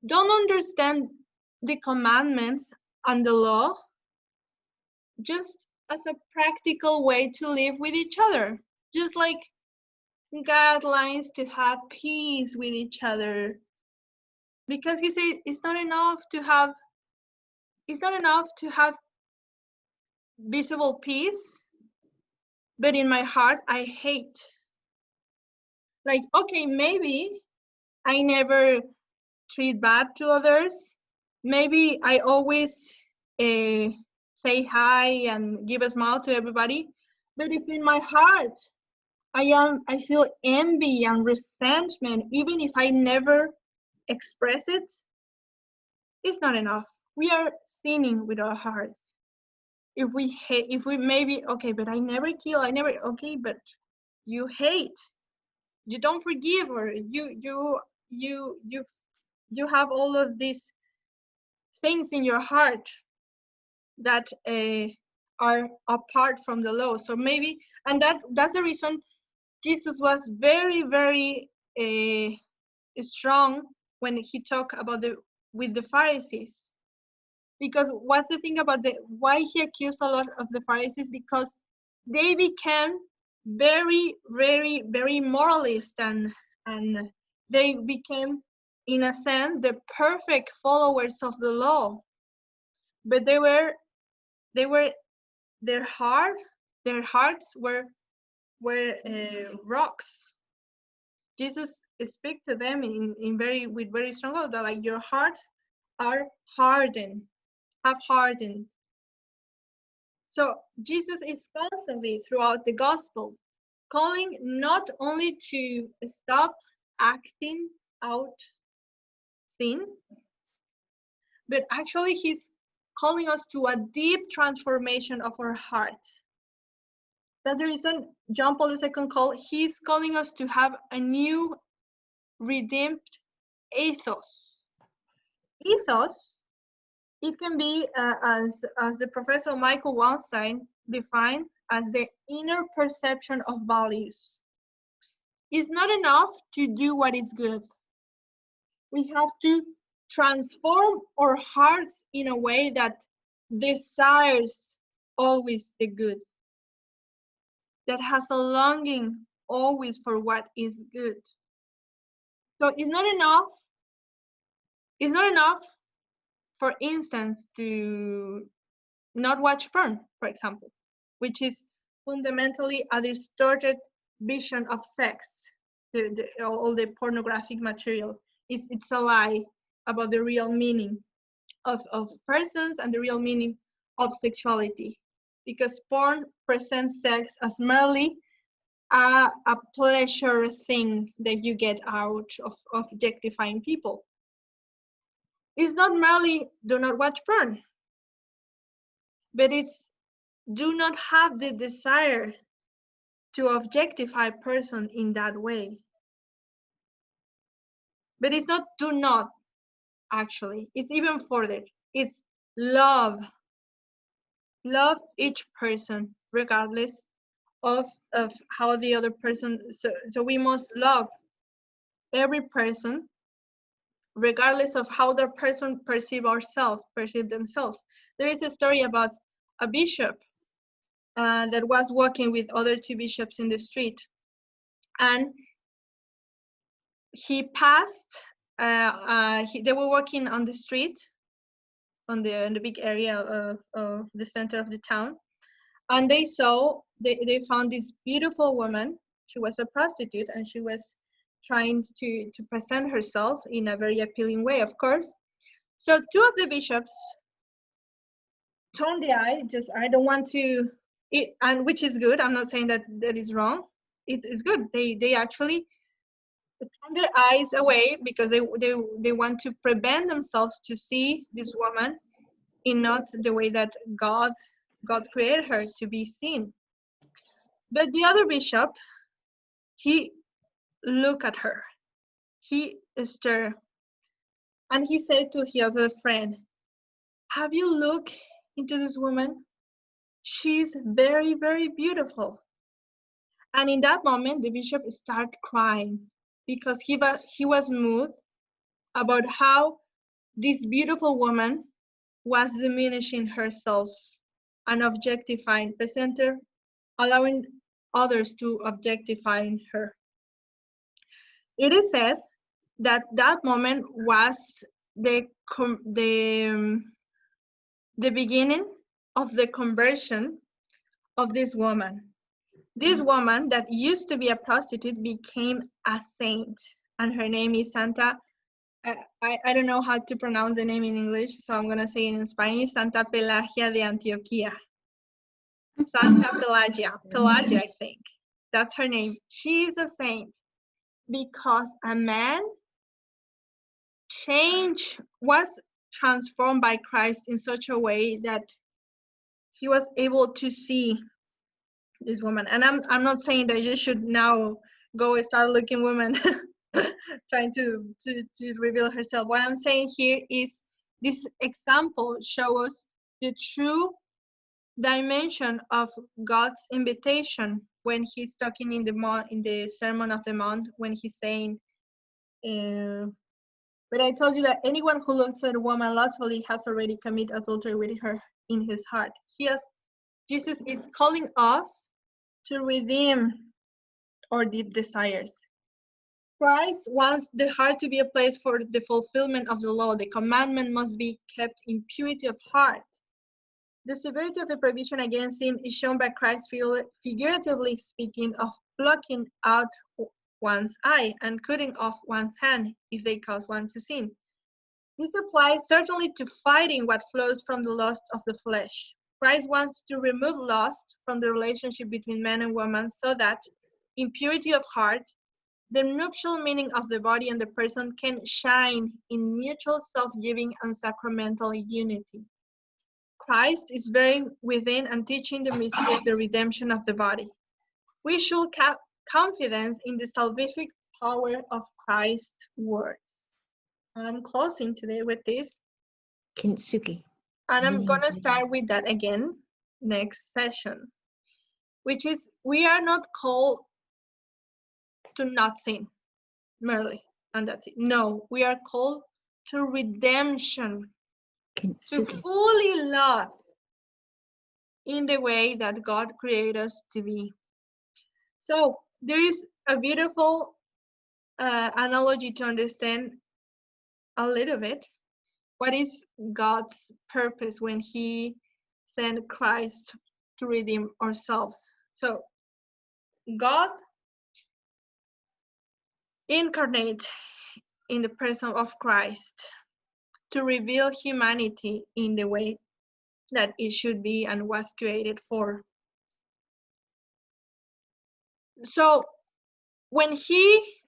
don't understand the commandments and the law just as a practical way to live with each other, just like guidelines to have peace with each other. Because he says it's not enough to have visible peace, but in my heart I hate. Like, okay, maybe I never treat bad to others. Maybe I always say hi and give a smile to everybody. But if in my heart I feel envy and resentment, even if I never express it, it's not enough. We are sinning with our hearts. If we hate, if we maybe, okay, but I never kill, okay, but you hate, you don't forgive, or you have all of these things in your heart that are apart from the law. So maybe, and that's the reason Jesus was very, very strong when he talked about with the Pharisees. Because what's the thing about why he accused a lot of the Pharisees? Because they became very, very, very moralist, and they became, in a sense, the perfect followers of the law. But their hearts were rocks. Jesus speaks to them with very strong words that, like, your hearts are hardened, have hardened. So Jesus is constantly throughout the Gospels calling not only to stop acting out sin, but actually he's calling us to a deep transformation of our hearts. That's the reason John Paul II he's calling us to have a new redeemed ethos. Ethos, it can be, as the Professor Michael Weinstein defined, as the inner perception of values. It's not enough to do what is good. We have to transform our hearts in a way that desires always the good, that has a longing always for what is good. So it's not enough, for instance, to not watch porn, for example, which is fundamentally a distorted vision of sex. All the pornographic material it's a lie about the real meaning of persons and the real meaning of sexuality, because porn presents sex as merely a pleasure thing that you get out of objectifying people. It's not merely do not watch porn, but it's do not have the desire to objectify a person in that way. But it's not do not, actually. It's even further. It's love. Love each person, regardless of how the other person, so we must love every person, regardless of how the person perceive themselves. There is a story about a bishop that was walking with other two bishops in the street, and he passed. They were walking on the street, on the big area of the center of the town, and they found this beautiful woman. She was a prostitute, and she was trying to present herself in a very appealing way, of course. So two of the bishops turned the eye, just I don't want to, and which is good. I'm not saying that is wrong. It is good. They actually turn their eyes away because they want to prevent themselves to see this woman in not the way that God created her to be seen. But the other bishop, he looked at her. He stared, and he said to his other friend, "Have you looked into this woman? She's very, very beautiful. And in that moment, the bishop started crying because he was moved about how this beautiful woman was diminishing herself and objectifying the center, allowing others to objectify her. It is said that that moment was the beginning of the conversion of this woman. This woman that used to be a prostitute became a saint, and her name is Santa. I don't know how to pronounce the name in English, so I'm gonna say it in Spanish. Santa Pelagia de Antioquia. Santa Pelagia, I think. That's her name. She is a saint because a man was transformed by Christ in such a way that he was able to see this woman. And I'm not saying that you should now go and start looking women trying to reveal herself. What I'm saying here is this example shows the true dimension of God's invitation when he's talking in the Sermon of the Mount, when he's saying, but I told you that anyone who looks at a woman lustfully has already committed adultery with her in his heart. Jesus is calling us to redeem our deep desires. Christ wants the heart to be a place for the fulfillment of the law. The commandment must be kept in purity of heart. The severity of the prohibition against sin is shown by Christ figuratively speaking of plucking out one's eye and cutting off one's hand if they cause one to sin. This applies certainly to fighting what flows from the lust of the flesh. Christ wants to remove lust from the relationship between man and woman so that, in purity of heart, the nuptial meaning of the body and the person can shine in mutual self-giving and sacramental unity. Christ is bearing within and teaching the mystery of the redemption of the body. We should have confidence in the salvific power of Christ's words. I'm closing today with this. Kintsugi. And I'm going to start with that again next session, which is we are not called to not sin merely, and that's it. No, we are called to redemption, to fully love in the way that God created us to be. So there is a beautiful analogy to understand a little bit what is God's purpose when he sent Christ to redeem ourselves. So God incarnate in the person of Christ to reveal humanity in the way that it should be and was created for. So when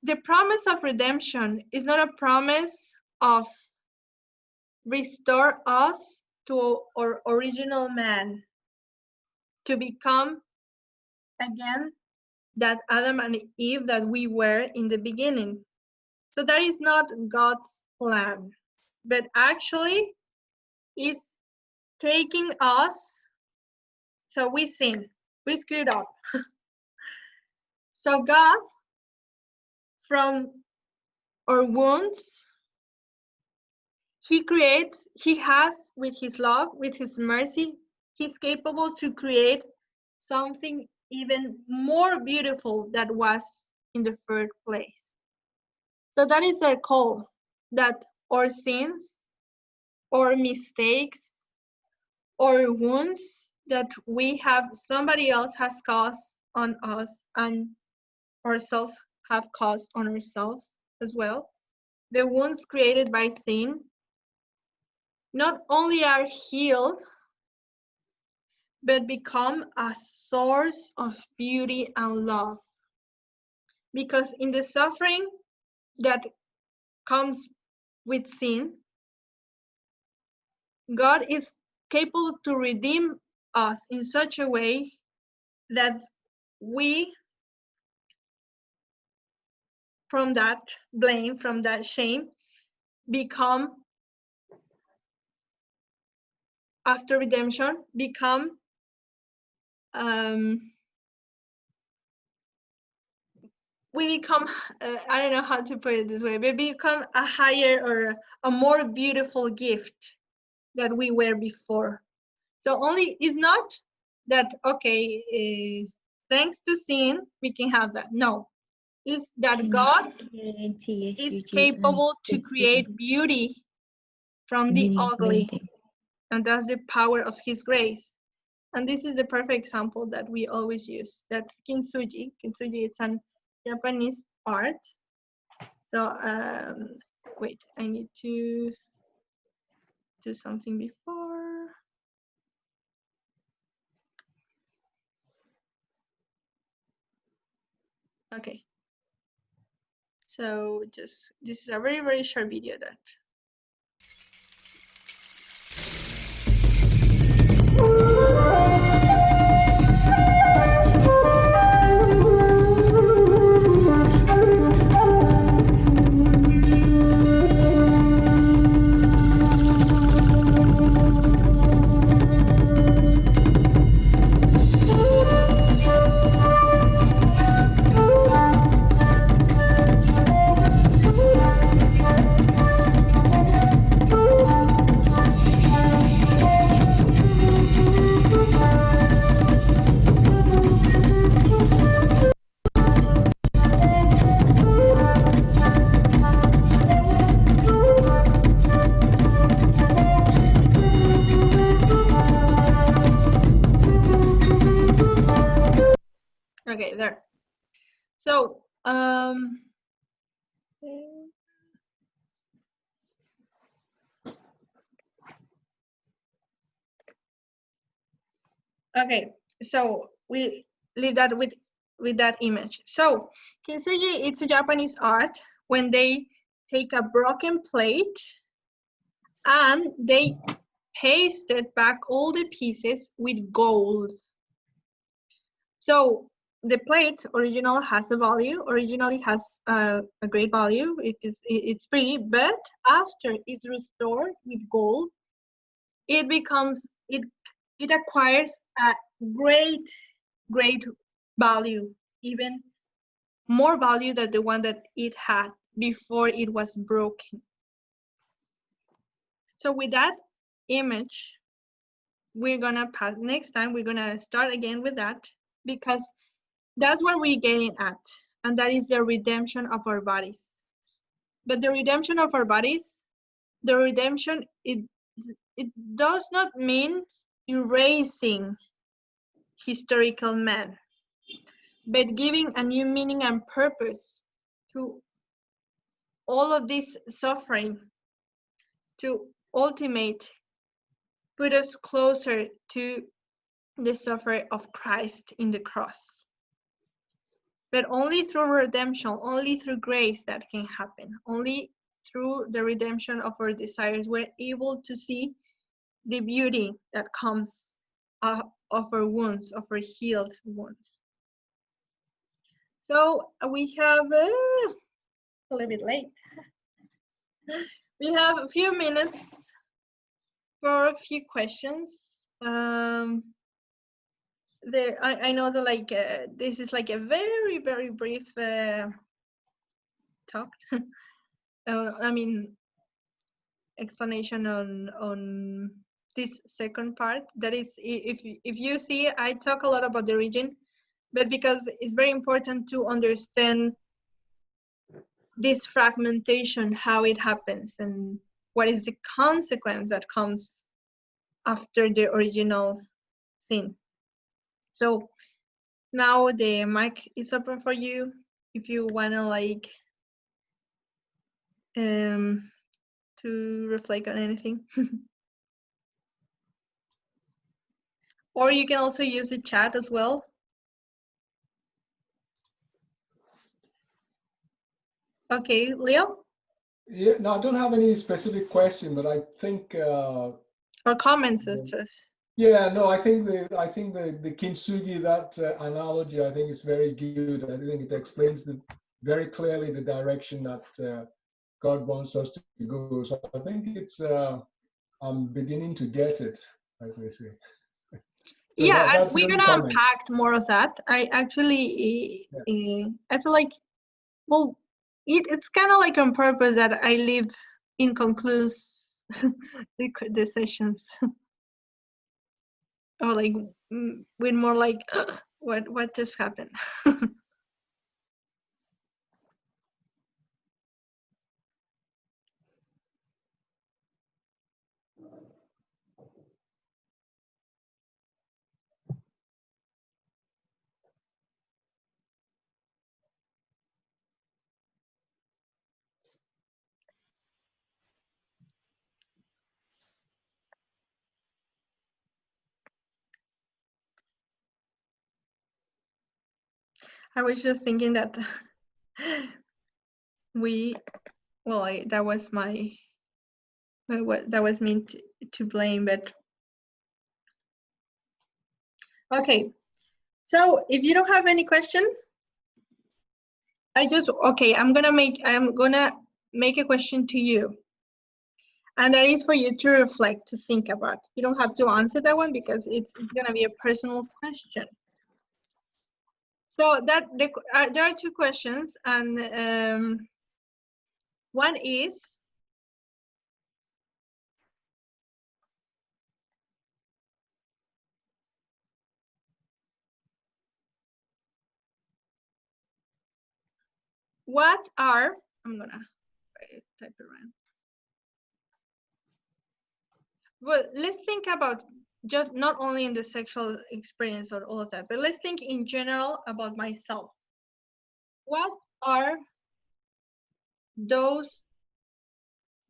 the promise of redemption is not a promise of restore us to our original man, to become again that Adam and Eve that we were in the beginning. So that is not God's plan, but actually is taking us, so we sin, we screwed up. So God, from our wounds, he has, with his love, with his mercy, he's capable to create something even more beautiful than was in the first place. So that is our call, that our sins, our mistakes, our wounds that somebody else has caused on us and ourselves have caused on ourselves as well. The wounds created by sin not only are healed, but become a source of beauty and love. Because in the suffering that comes with sin, God is capable to redeem us in such a way that we, from that blame, from that shame, become, after redemption, become we become, I don't know how to put it this way, we become a higher or a more beautiful gift that we were before. So only, it's not that, okay, thanks to sin, we can have that. No, it's that God is capable to create beauty from the ugly. And that's the power of his grace. And this is the perfect example that we always use. That's kintsugi. Kintsugi is an Japanese art. So, wait, I need to do something before. Okay. So just, this is a very, very short video that. Okay, there. So, okay, so we leave that with that image. So, kintsugi, it's a Japanese art when they take a broken plate and they pasted back all the pieces with gold. So the plate original has a value, originally has a great value. It's pretty, but after it's restored with gold, it becomes, it acquires a great value, even more value than the one that it had before it was broken. So with that image, we're gonna pass, next time we're gonna start again with that, because that's what we're getting at, and that is the redemption of our bodies. But the redemption of our bodies, the redemption, it does not mean erasing historical man, but giving a new meaning and purpose to all of this suffering, to ultimate put us closer to the suffering of Christ in the cross. But only through redemption, only through grace that can happen. Only through the redemption of our desires, we're able to see the beauty that comes of our wounds, of our healed wounds. So we have a little bit late. We have a few minutes for a few questions. I know that like this is like a very, very brief talk. I mean, explanation on this second part. That is, if you see, I talk a lot about the region, but because it's very important to understand this fragmentation, how it happens, and what is the consequence that comes after the original sin. So now the mic is open for you if you wanna like to reflect on anything. Or you can also use the chat as well. Okay, Leo? Yeah, no, I don't have any specific question, but I think Or comments, yeah, no, I think the kintsugi, that analogy, I think is very good. I think it explains very clearly the direction that God wants us to go. So I think it's I'm beginning to get it, as they say. So yeah, that's we're gonna unpack more of that. I actually I feel like Well, it's kind of like on purpose that I leave inconclusive the sessions, or like with more like what just happened. I was just thinking that that was that was me to blame, but okay. So if you don't have any question, I'm gonna make a question to you, and that is for you to reflect, to think about. You don't have to answer that one because it's gonna be a personal question. So there are two questions, and one is, what are, I'm gonna type it around. Well, let's think about just not only in the sexual experience or all of that, but let's think in general about myself. What are those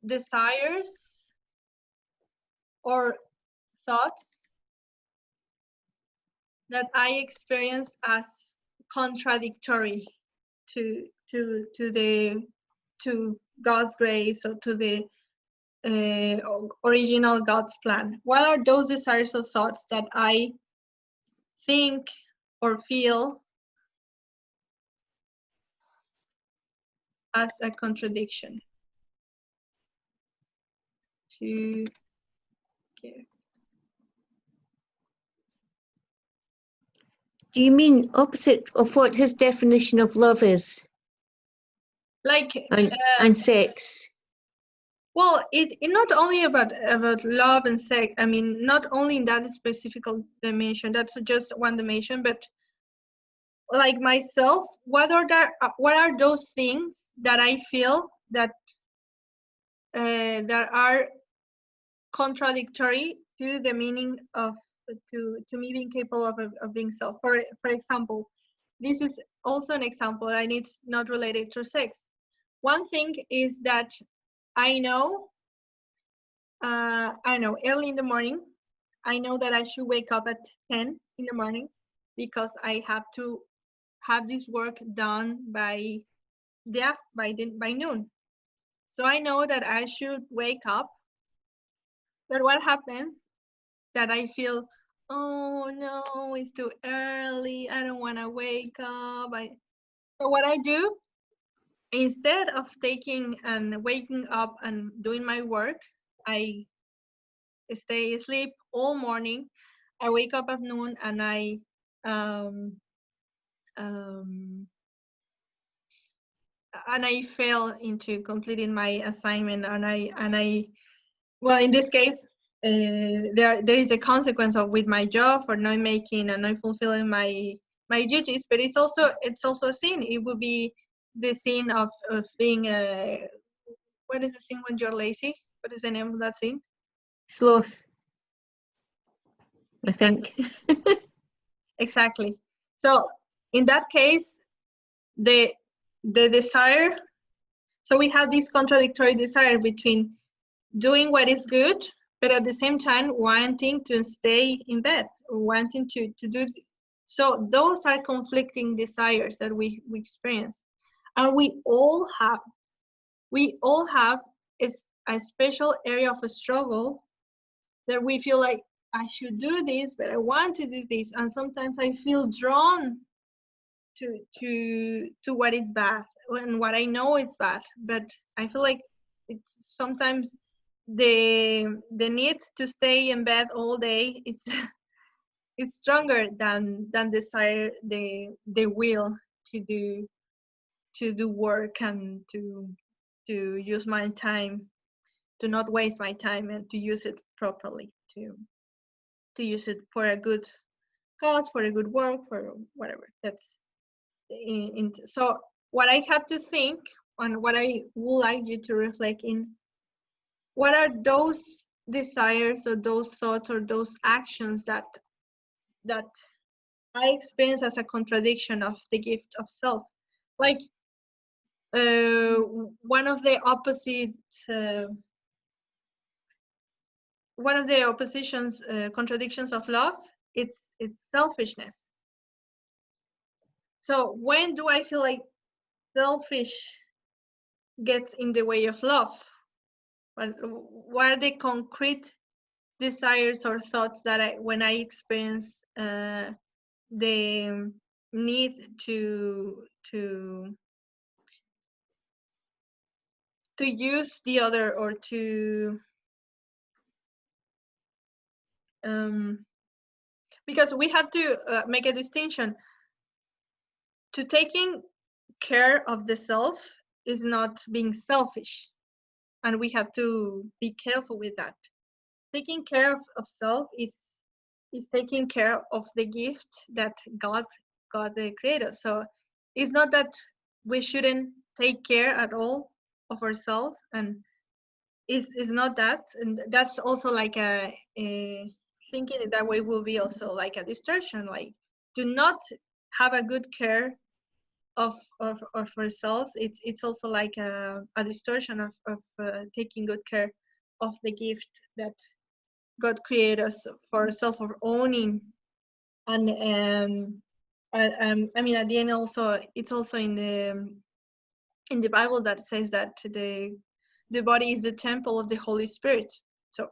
desires or thoughts that I experience as contradictory to God's grace, or to the original God's plan? What are those desires or thoughts that I think or feel as a contradiction to give? Do you mean opposite of what his definition of love is Like and sex? well, it not only about love and sex. I mean, not only in that specific dimension. That's just one dimension, but like myself, what are those things that I feel that that are contradictory to the meaning of to me being capable of being self. For example, this is also an example, and it's not related to sex. One thing is that I know early in the morning, I know that I should wake up at 10 in the morning because I have to have this work done by noon. So I know that I should wake up. But what happens that I feel, oh no, it's too early, I don't want to wake up. So what I do, instead of taking and waking up and doing my work, I stay asleep all morning. I wake up at noon, and I fail into completing my assignment, and I well, in this case, there is a consequence of with my job for not making and not fulfilling my duties, but it's also a sin. It would be the sin of being what is the sin when you're lazy? What is the name of that sin? Sloth, I think. Exactly. So in that case, the desire. So we have this contradictory desire between doing what is good, but at the same time wanting to stay in bed, or wanting to do. So those are conflicting desires that we experience, and we all have a special area of a struggle that we feel like I should do this, but I want to do this, and sometimes I feel drawn to what is bad and what I know is bad, but I feel like it's sometimes the need to stay in bed all day, it's stronger than desire, the will to do do work and to use my time, to not waste my time, and to use it properly, to use it for a good cause, for a good work, for whatever. That's so what I have to think, and what I would like you to reflect in, what are those desires or those thoughts or those actions that I experience as a contradiction of the gift of self. Like one of the oppositions, contradictions of love, it's selfishness. So when do I feel like selfish gets in the way of love? What are the concrete desires or thoughts that when I experience the need to use the other, or to because we have to make a distinction. To taking care of the self is not being selfish, and we have to be careful with that. Taking care of self is taking care of the gift that God created. So it's not that we shouldn't take care at all of ourselves, and is not that, and that's also like a thinking it that way will be also like a distortion. Like, do not have a good care of ourselves, it's also like a distortion of taking good care of the gift that God created us for, self of owning. And I mean, at the end, also it's also in the Bible that says that the body is the temple of the Holy Spirit. So,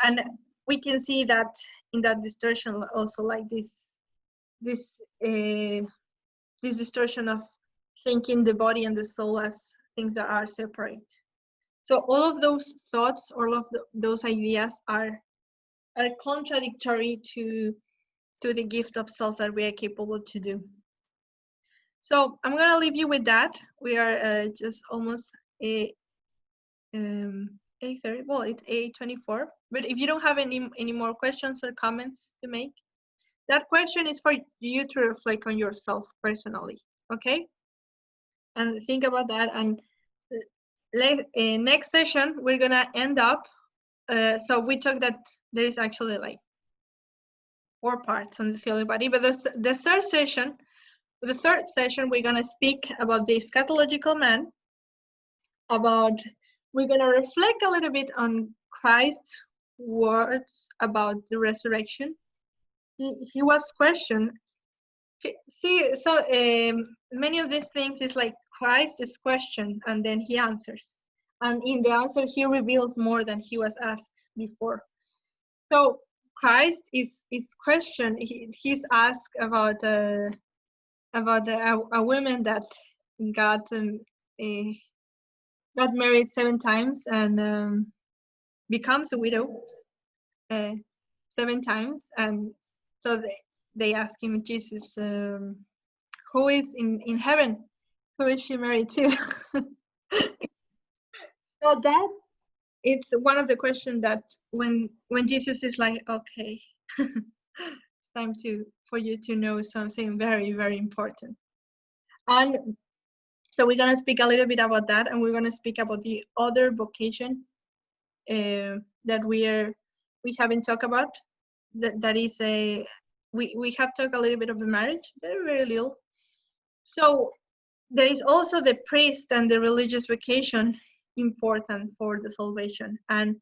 and we can see that in that distortion also, like this distortion of thinking the body and the soul as things that are separate. So all of those thoughts, all of those ideas are contradictory to the gift of self that we are capable to do. So I'm gonna leave you with that. We are just almost 8:30. Well, it's 8:24. But if you don't have any more questions or comments to make, that question is for you to reflect on yourself personally, okay? And think about that. And next session, we're gonna end up. So we talked that there is actually like 4 parts on the theology body, but the third session, we're gonna speak about the eschatological man. We're gonna reflect a little bit on Christ's words about the resurrection. He was questioned. See, so many of these things is like Christ is questioned and then he answers, and in the answer he reveals more than he was asked before. So Christ is questioned. He's asked about a woman that got married 7 times and becomes a widow 7 times, and so they ask him, Jesus, who is in heaven? Who is she married to? So that it's one of the questions that when Jesus is like, okay, it's time for you to know something very, very important. And so we're gonna speak a little bit about that, and we're gonna speak about the other vocation that we haven't talked about. That is we have talked a little bit of the marriage, very, very little. So there is also the priest and the religious vocation important for the salvation, and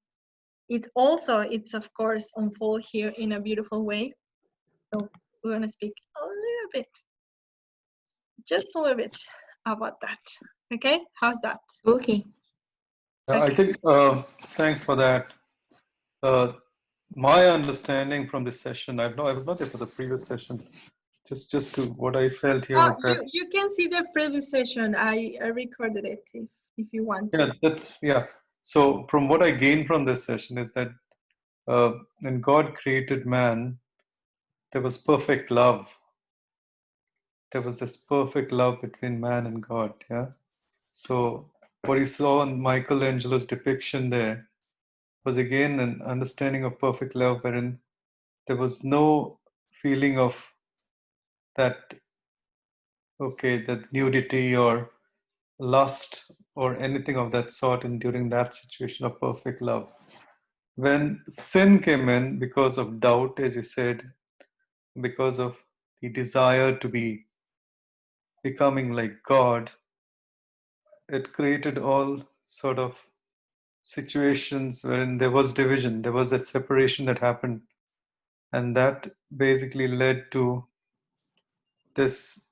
it's of course unfold here in a beautiful way. So we're going to speak a little bit, just a little bit about that. Okay, how's that? Okay. I think thanks for that. My understanding from this session, I was not there for the previous session. Just to what I felt here was that you can see the previous session. I recorded it if you want to. So from what I gained from this session is that when God created man, there was perfect love. there was this perfect love between man and God. Yeah. So what you saw in Michelangelo's depiction there was again an understanding of perfect love, wherein there was no feeling of that, okay, that nudity or lust or anything of that sort in during that situation of perfect love. When sin came in because of doubt, as you said, because of the desire to be becoming like God, it created all sort of situations wherein there was division, there was a separation that happened, and that basically led to this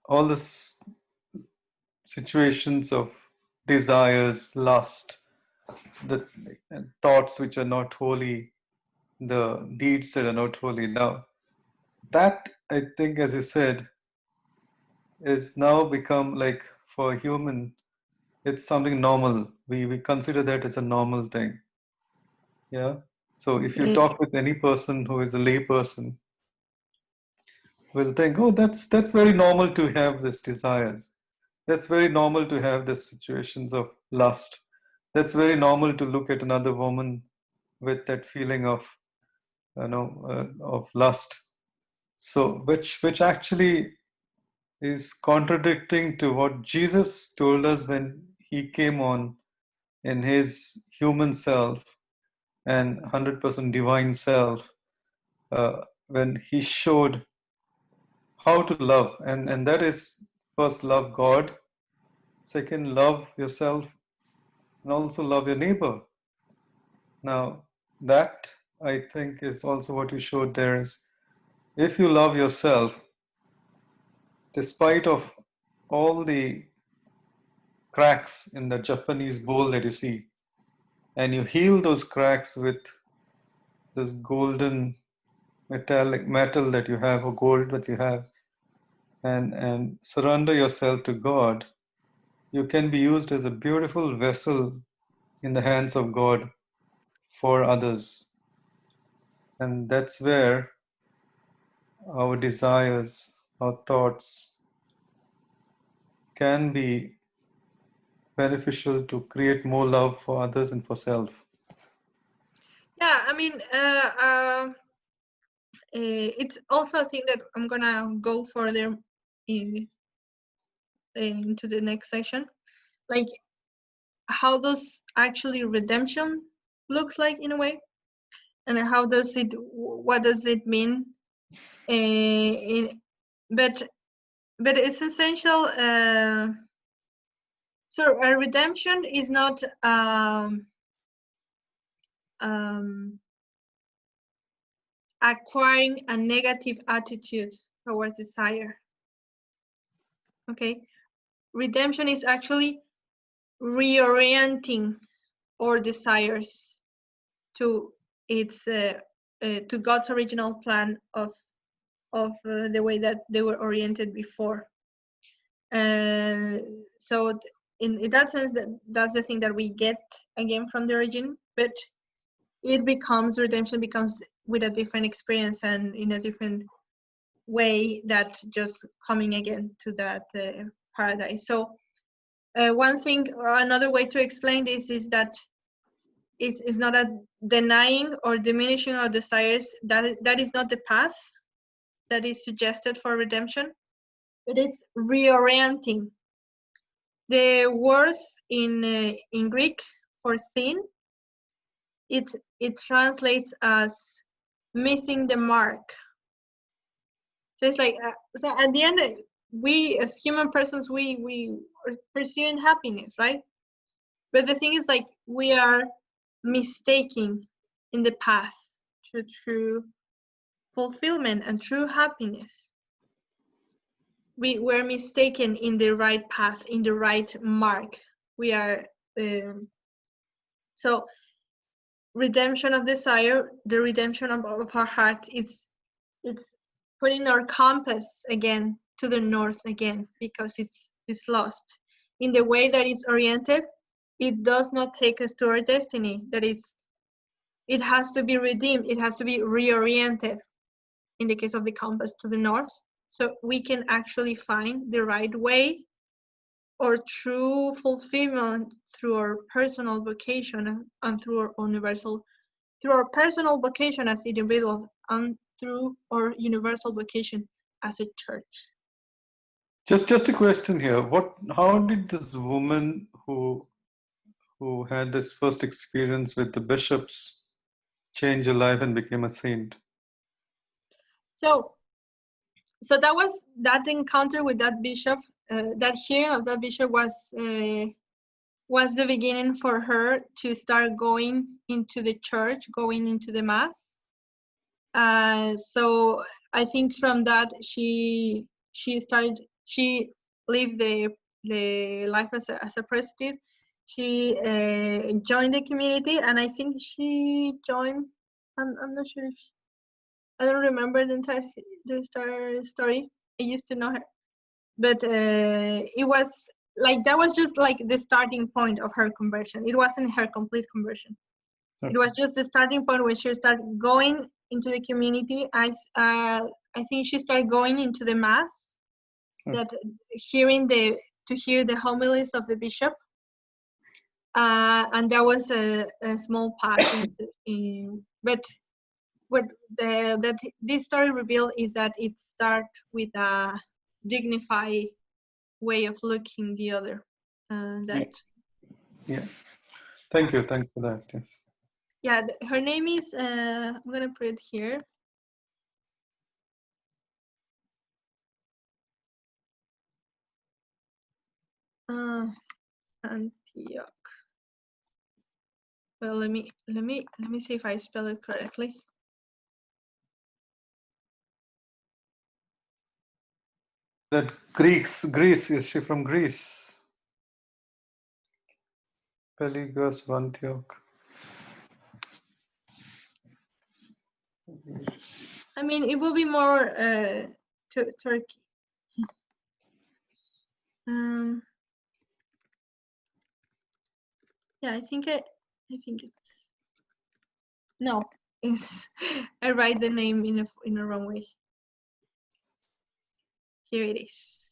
all this situations of desires, lust, the thoughts which are not holy, the deeds that are not holy. Now, that I think, as you said, is now become like for a human, it's something normal. We consider that as a normal thing. Yeah. So if you Yeah. talk with any person who is a lay person, will think, oh, that's very normal to have these desires. That's very normal to have these situations of lust. That's very normal to look at another woman with that feeling of, of lust. So, which actually is contradicting to what Jesus told us when he came on in his human self and 100% divine self, when he showed how to love, and that is first love God, second love yourself, and also love your neighbor. Now that I think is also what you showed there is, if you love yourself despite of all the cracks in the Japanese bowl that you see, and you heal those cracks with this golden metallic metal that you have, or gold that you have, and surrender yourself to God, you can be used as a beautiful vessel in the hands of God for others. And that's where our desires, our thoughts can be beneficial to create more love for others and for self. Yeah, I mean, it's also a thing that I'm gonna go further into the next section. Like, how does actually redemption looks like in a way, and how does it, what does it mean? But it's essential. So a redemption is not acquiring a negative attitude towards desire. Okay, redemption is actually reorienting our desires to its to God's original plan of the way that they were oriented before. So in that sense, that's the thing that we get again from the origin, but redemption becomes with a different experience and in a different way that just coming again to that paradise. So one thing, or another way to explain this is that it's not a denying or diminishing our desires. That is not the path that is suggested for redemption, but it's reorienting. The word in Greek for sin, it translates as missing the mark. So it's like, so at the end, we as human persons, we are pursuing happiness, right? But the thing is, like, we are mistaking in the path to true fulfillment and true happiness. We're mistaken in the right path, in the right mark. We are so redemption of desire, the redemption of our heart, it's putting our compass again to the north again, because it's lost. In the way that it's oriented, it does not take us to our destiny. That is, it has to be redeemed, it has to be reoriented, in the case of the compass, to the north. so we can actually find the right way or true fulfillment through our personal vocation and through our personal vocation as individuals and through our universal vocation as a church. Just a question here. How did this woman who had this first experience with the bishops change her life and became a saint? So that encounter with that bishop, that hearing of that bishop was the beginning for her to start going into the church, going into the mass. So I think from that she lived the life as a prostitute. She joined the community, and I think she joined. I'm not sure if I don't remember the entire story. I used to know her, but it was like that was just like the starting point of her conversion. It wasn't her complete conversion. Okay. It was just the starting point when she started going into the community. I think she started going into the mass, that to hear the homilies of the bishop, and that was a small part. But what that this story revealed is that it starts with a dignified way of looking the other. Yeah. Thank you for that. Yes. Yeah, her name is, I'm gonna put it here. Antioch. Well, let me see if I spell it correctly. That Greece, is she from Greece? Peligos of Antioch. I mean, it will be more Turkey. Yeah, I think it's no. It's I write the name in a wrong way. Here it is.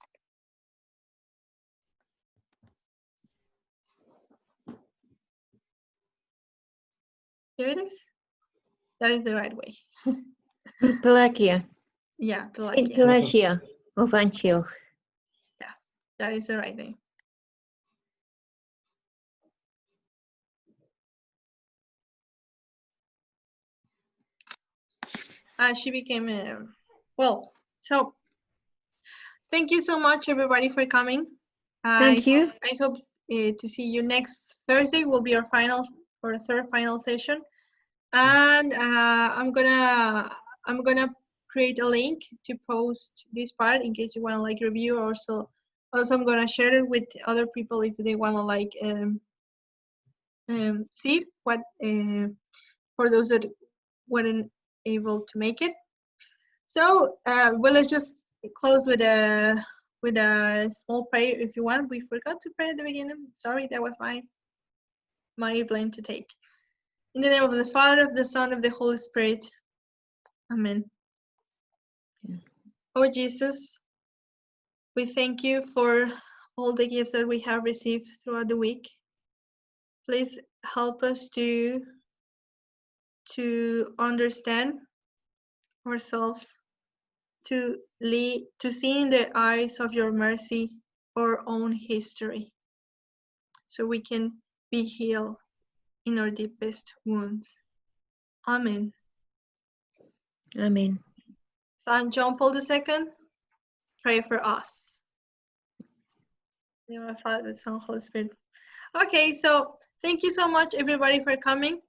Here it is. That is the right way. Pelagia. Yeah, Saint Pelagia. Pelagia of Antioch. Yeah, that is the right name. She became well. So thank you so much, everybody, for coming. Thank you. I hope to see you next Thursday. Will be our third final session, and I'm gonna create a link to post this part in case you want to like review. Also I'm gonna share it with other people if they want to like see what for those that weren't able to make it. So well, let's just close with a small prayer if you want. We forgot to pray at the beginning. Sorry, that was my blame to take. In the name of the Father, of the Son, of the Holy Spirit. Amen. Yeah. Oh Jesus, we thank you for all the gifts that we have received throughout the week. Please help us to understand ourselves, to see in the eyes of your mercy our own history, so we can be healed in our deepest wounds. Amen. Amen. Saint John Paul II, pray for us. In the name of the Father, the Son, and the Holy Spirit. Okay, so thank you so much, everybody, for coming.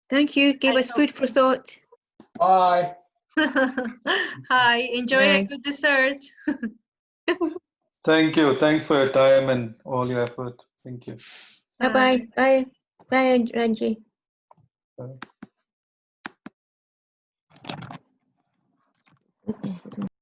Thank you. Give us food for thought. Bye. Hi, enjoy a Bye. good dessert. Thank you. Thanks for your time and all your effort. Thank you. Bye-bye. Bye. Bye, Angie. Bye.